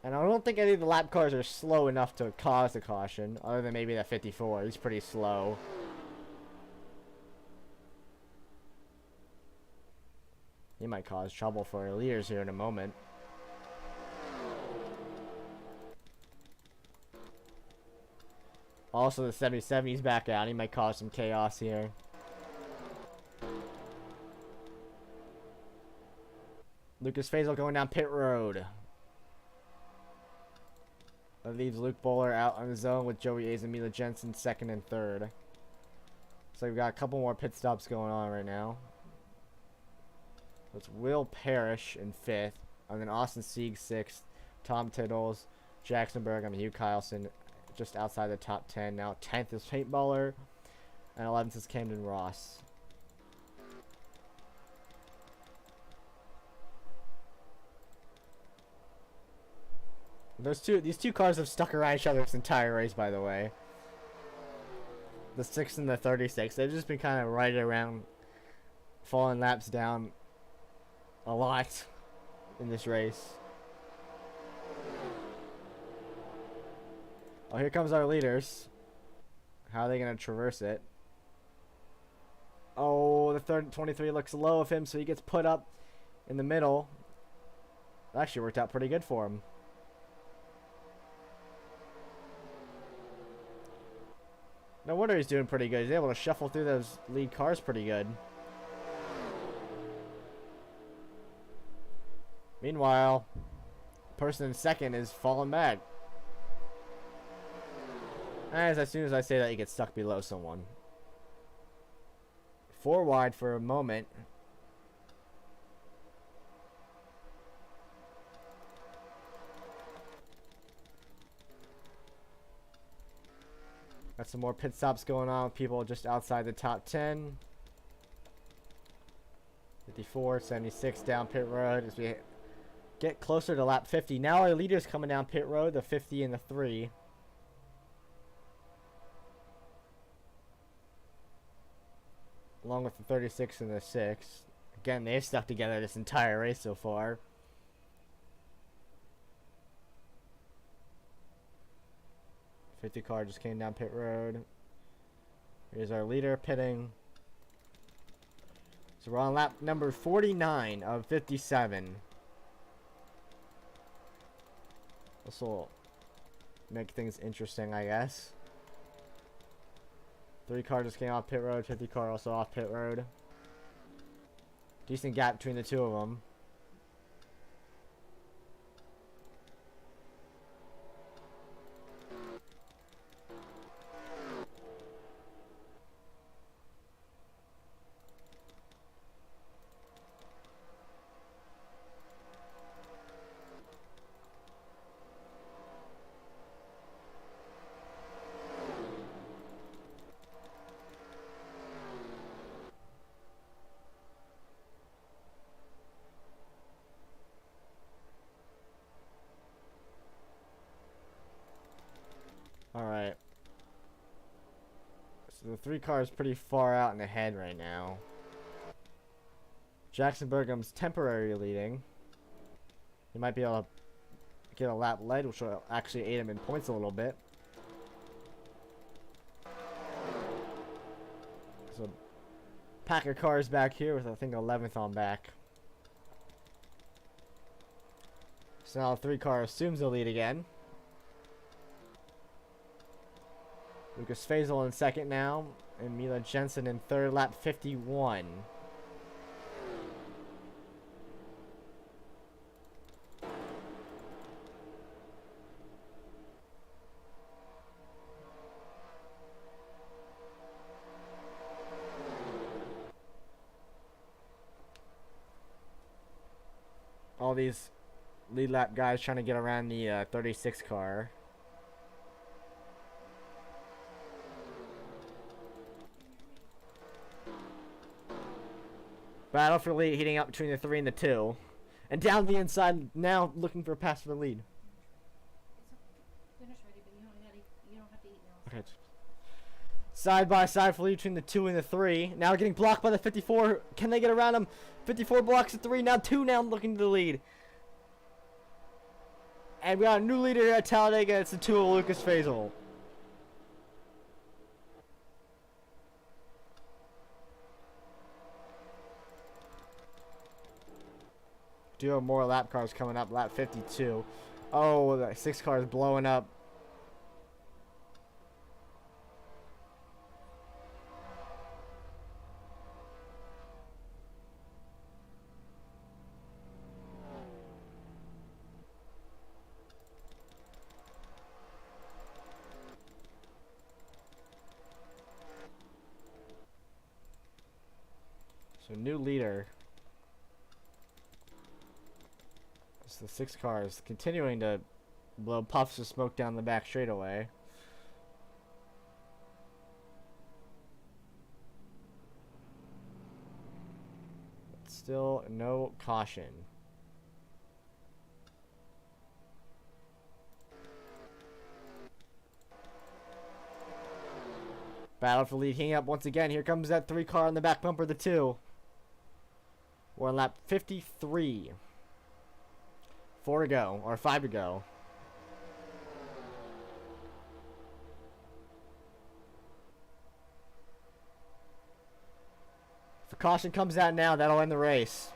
And I don't think any of the lap cars are slow enough to cause a caution, other than maybe that 54. He's pretty slow. He might cause trouble for our leaders here in a moment. Also, the 77, he's back out. He might cause some chaos here. Lucas Faisal going down pit road. That leaves Luke Bowler out on his own with Joey Hayes and Mila Jensen second and third. So we've got a couple more pit stops going on right now. It's Will Parrish in 5th, and then Austin Sieg 6th, Tom Tiddles, Jackson Berg, Hugh Kylson just outside the top 10. Now 10th is Paintballer, and 11th is Camden Ross. These two cars have stuck around each other this entire race, by the way. The 6 and the 36. They've just been kind of right around, falling laps down a lot in this race. Oh, here comes our leaders. How are they going to traverse it? Oh, the third 23 looks low of him, so he gets put up in the middle. That actually worked out pretty good for him. No wonder he's doing pretty good. He's able to shuffle through those lead cars pretty good. Meanwhile, the person in second is falling back. As soon as I say that, he gets stuck below someone. 4 wide for a moment. Got some more pit stops going on with people just outside the top 10. 54, 76 down pit road as we get closer to lap 50. Now our leaders coming down pit road, the 50 and the 3. Along with the 36 and the 6. Again, they've stuck together this entire race so far. '50 car just came down pit road. Here's our leader pitting. So we're on lap number 49 of 57. This will make things interesting, I guess. 3 car just came off pit road. 50 car also off pit road. Decent gap between the two of them. the 3 car is pretty far out and ahead right now. Jackson Burgham's temporarily leading. He might be able to get a lap led, which will actually aid him in points a little bit. So, pack of cars back here with, I think, 11th on back. So now the 3 car assumes the lead again. Lucas Faisal in second now, and Mila Jensen in third, lap 51. All these lead lap guys trying to get around the 36 car. Battle for lead heating up between the 3 and the 2. And down the inside now looking for a pass for the lead. Dinner's ready, but you don't have to eat now. Okay. Side by side for lead between the 2 and the 3. Now getting blocked by the 54. Can they get around him? 54 blocks the 3. Now 2 now looking to the lead. And we got a new leader here at Talladega. It's the 2 of Lucas Faisal. Do have more lap cars coming up. Lap 52. Oh, the 6 car is blowing up. So new leader. It's the 6 cars continuing to blow puffs of smoke down the back straightaway. But still no caution. Battle for lead heating up once again. Here comes that 3 car on the back bumper, the 2. We're on lap 53. 4 to go, or 5 to go. If the caution comes out now, that'll end the race.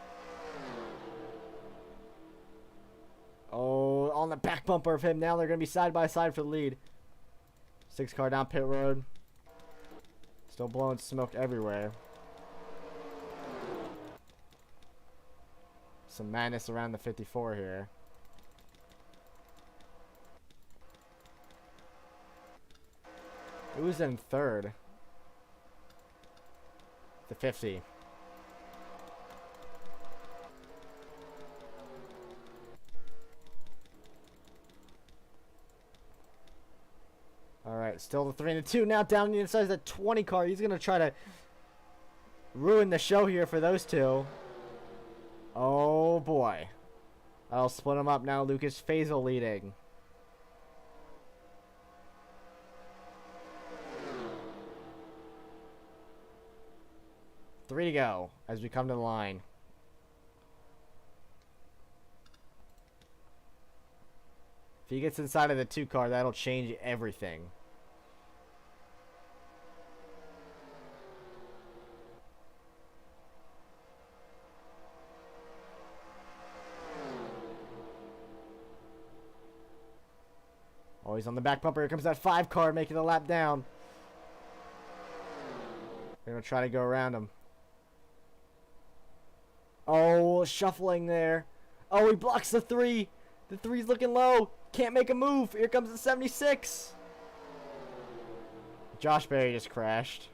Oh, on the back bumper of him now, they're going to be side by side for the lead. 6 car down pit road. Still blowing smoke everywhere. Some madness around the 54 here. Who's in third? The 50. Alright, still the 3 and the 2. Now down the inside of the 20 car. He's going to try to ruin the show here for those 2. Oh boy. I'll split them up now. Lucas Faisal leading. Three to go as we come to the line. If he gets inside of the 2 car, that'll change everything. Oh, he's on the back bumper. Here comes that 5 car making a lap down. They're going to try to go around him. Oh, shuffling there. Oh, he blocks the 3. The 3's looking low. Can't make a move. Here comes the 76. Josh Berry just crashed.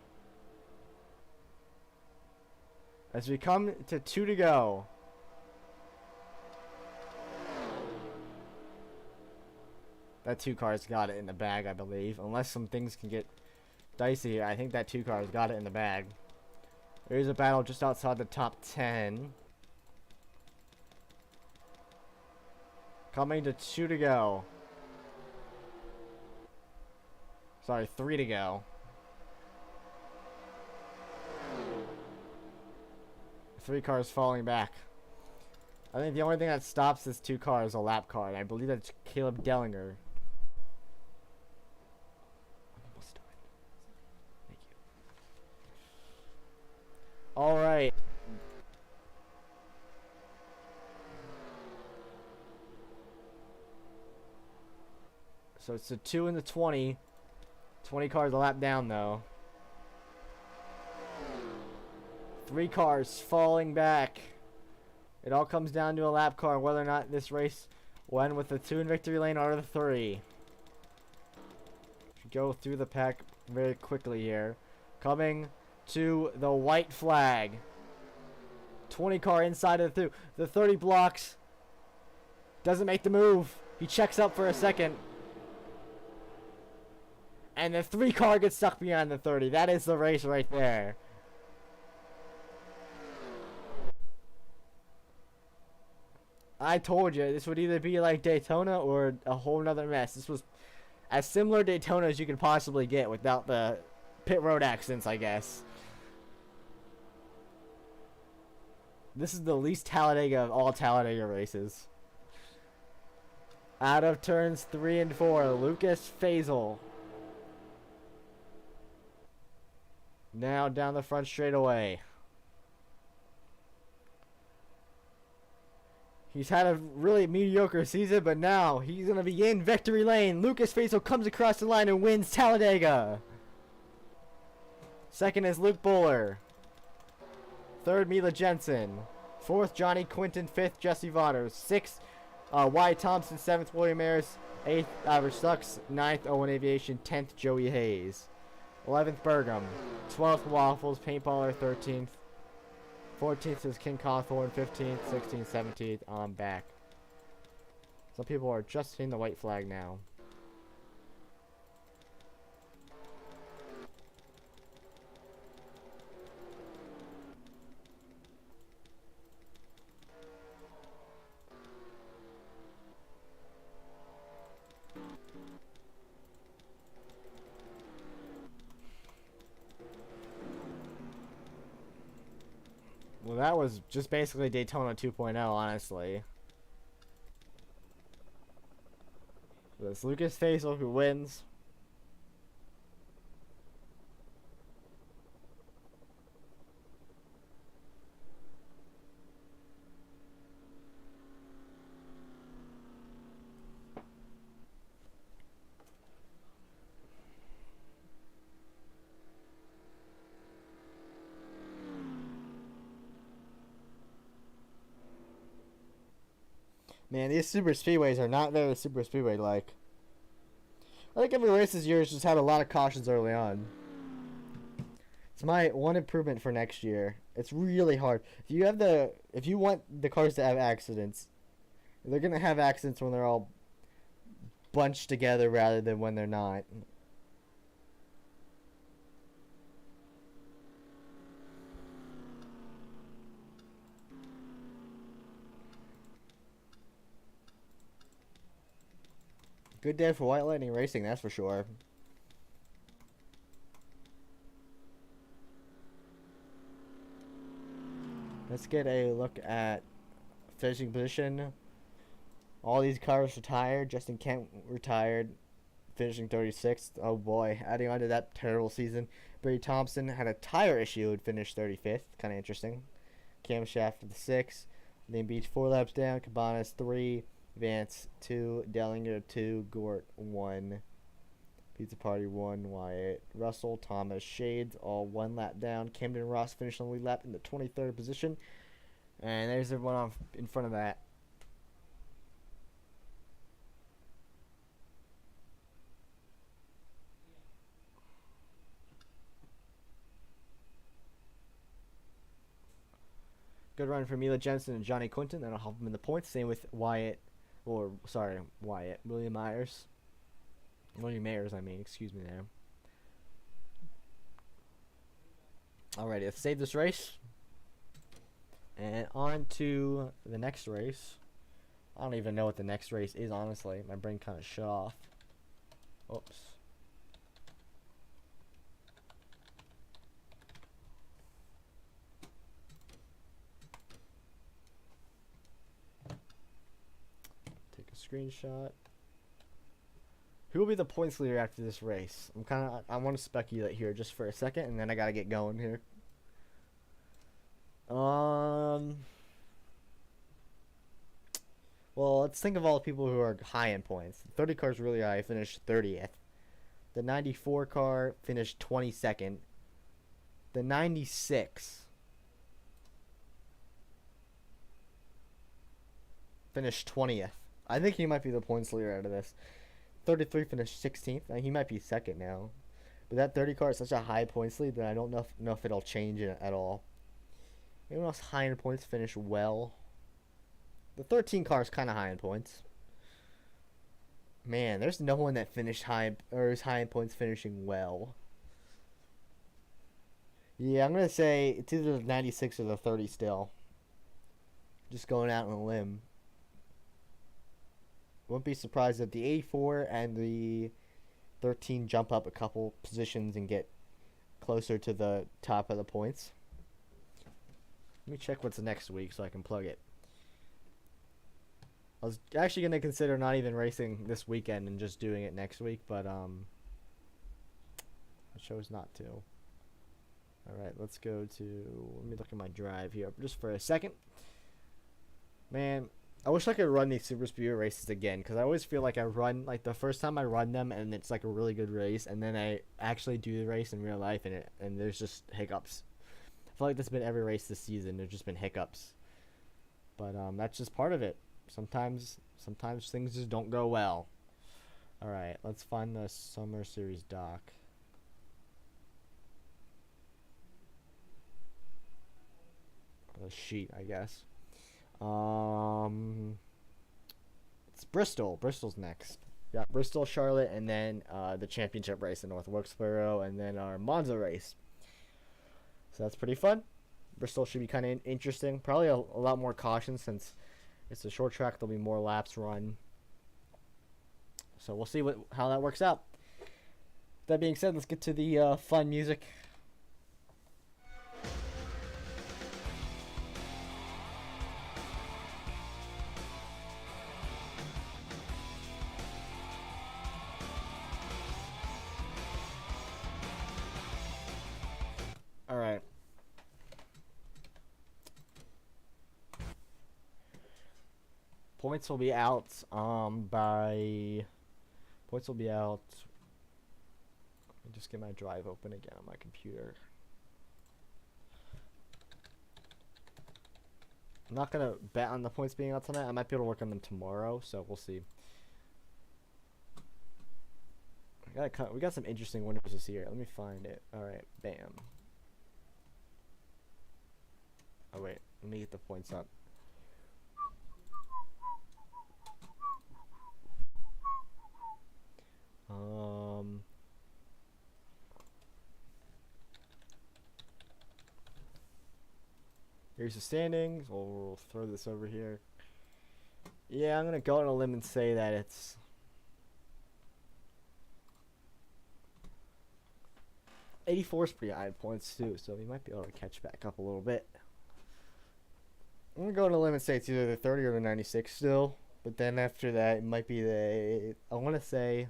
As we come to 2 to go. That 2 car's got it in the bag, I believe. Unless some things can get dicey here. I think that 2 car's got it in the bag. There's a battle just outside the top 10. Coming to 2 to go. Sorry, 3 to go. 3 cars falling back. I think the only thing that stops this 2 cars is a lap car, and I believe that's Caleb Dellinger. I'm almost done. Thank you. All right. So it's the 2 and the 20. 20 cars a lap down, though. 3 cars falling back. It all comes down to a lap car, whether or not this race will end with the 2 in victory lane or the 3. Go through the pack very quickly here. Coming to the white flag. 20 car inside of the 30 blocks. Doesn't make the move. He checks up for a second. And the 3 car gets stuck behind the 30. That is the race right there. I told you, this would either be like Daytona or a whole nother mess. This was as similar Daytona as you could possibly get without the pit road accidents, I guess. This is the least Talladega of all Talladega races. Out of turns 3 and 4, Lucas Faisal. Now down the front straightaway. He's had a really mediocre season, but now he's going to be in victory lane. Lucas Faisal comes across the line and wins Talladega. Second is Luke Buller. Third, Mila Jensen. Fourth, Johnny Quinton. Fifth, Jesse Votto. Sixth, Wyatt Thompson. Seventh, William Ayers. Eighth, Average Sucks. Ninth, Owen Aviation. 10th, Joey Hayes. 11th, Bergam. 12th, Waffles. Paintballer. 13th. 14th is King Cawthorn. 15th, 16th, 17th. On back. Some people are just hitting the white flag now. Well, that was just basically Daytona 2.0, honestly. So it's Lucas Faisal who wins. Man, these super speedways are not very super speedway like. I think every race this year has just had a lot of cautions early on. It's my one improvement for next year. It's really hard. If you want the cars to have accidents, they're gonna have accidents when they're all bunched together rather than when they're not. Good day for White Lightning Racing, that's for sure. Let's get a look at finishing position. All these cars retired. Justin Kent retired, finishing 36th. Oh boy, adding on to that terrible season. Brady Thompson had a tire issue and finished 35th. Kind of interesting. Cam Shaft for the 6th. Lane Beach 4 laps down. Cabanas 3. Vance 2, Dellinger 2, Gort 1, Pizza Party 1, Wyatt, Russell, Thomas, Shades, all 1 lap down. Camden Ross finished on the lead lap in the 23rd position. And there's everyone off in front of that. Good run for Mila Jensen and Johnny Quinton. That'll help him in the points. Same with Wyatt. William Myers. William Ayers, I mean, excuse me there. Alrighty, let's save this race. And on to the next race. I don't even know what the next race is, honestly. My brain kind of shut off. Oops. screenshot. Who will be the points leader after this race? I want to speculate here just for a second, and then I gotta get going here. Well, let's think of all the people who are high in points. The 30 car is really high. Finished 30th. The 94 car finished 22nd. The 96 finished 20th. I think he might be the points leader out of this. 33 finished 16th. He might be second now. But that 30 car is such a high points lead that I don't know if it'll change it at all. Anyone else high in points finish well? The 13 car is kind of high in points. Man, there's no one that finished high or is high in points finishing well. Yeah, I'm going to say it's either the 96 or the 30 still. Just going out on a limb. Won't be surprised if the 84 and the 13 jump up a couple positions and get closer to the top of the points. Let me check what's next week so I can plug it. I was actually going to consider not even racing this weekend and just doing it next week, but I chose not to. Alright, let's go to... Let me look at my drive here just for a second. Man, I wish I could run these Super Speedway races again, because I always feel like I run... Like, the first time I run them, and it's like a really good race, and then I actually do the race in real life, and there's just hiccups. I feel like that's been every race this season. There's just been hiccups. But that's just part of it. Sometimes things just don't go well. Alright, let's find the Summer Series doc. The sheet, I guess. It's Bristol. Bristol's next. Yeah, Bristol, Charlotte, and then the championship race in North Wilkesboro, and then our Monza race. So that's pretty fun. Bristol should be kind of interesting. Probably a lot more caution since it's a short track. There'll be more laps run. So we'll see how that works out. That being said, let's get to the fun music. Alright. Points will be out Points will be out. Let me just get my drive open again on my computer. I'm not gonna bet on the points being out tonight. I might be able to work on them tomorrow, so we'll see. We got some interesting winners this year. Let me find it. Alright, bam. Oh wait, let me get the points up. Here's the standings. We'll throw this over here. Yeah, I'm gonna go on a limb and say that it's 84 is pretty high points too, so we might be able to catch back up a little bit. I'm gonna go on a limb and say it's either the 30 or the 96 still, but then after that it might be the, I want to say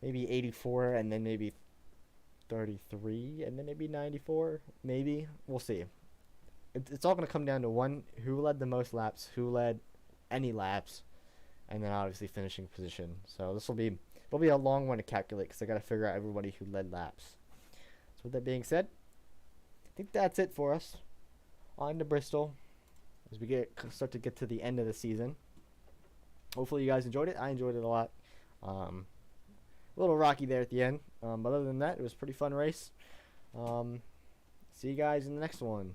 maybe 84 and then maybe 33 and then maybe 94, maybe. We'll see. It's all gonna come down to one, who led the most laps, who led any laps, and then obviously finishing position. So it'll be a long one to calculate because I gotta figure out everybody who led laps. So with that being said, I think that's it for us. On to Bristol as we start to get to the end of the season. Hopefully you guys enjoyed it. I enjoyed it a lot. A little rocky there at the end, but other than that, it was a pretty fun race. See you guys in the next one.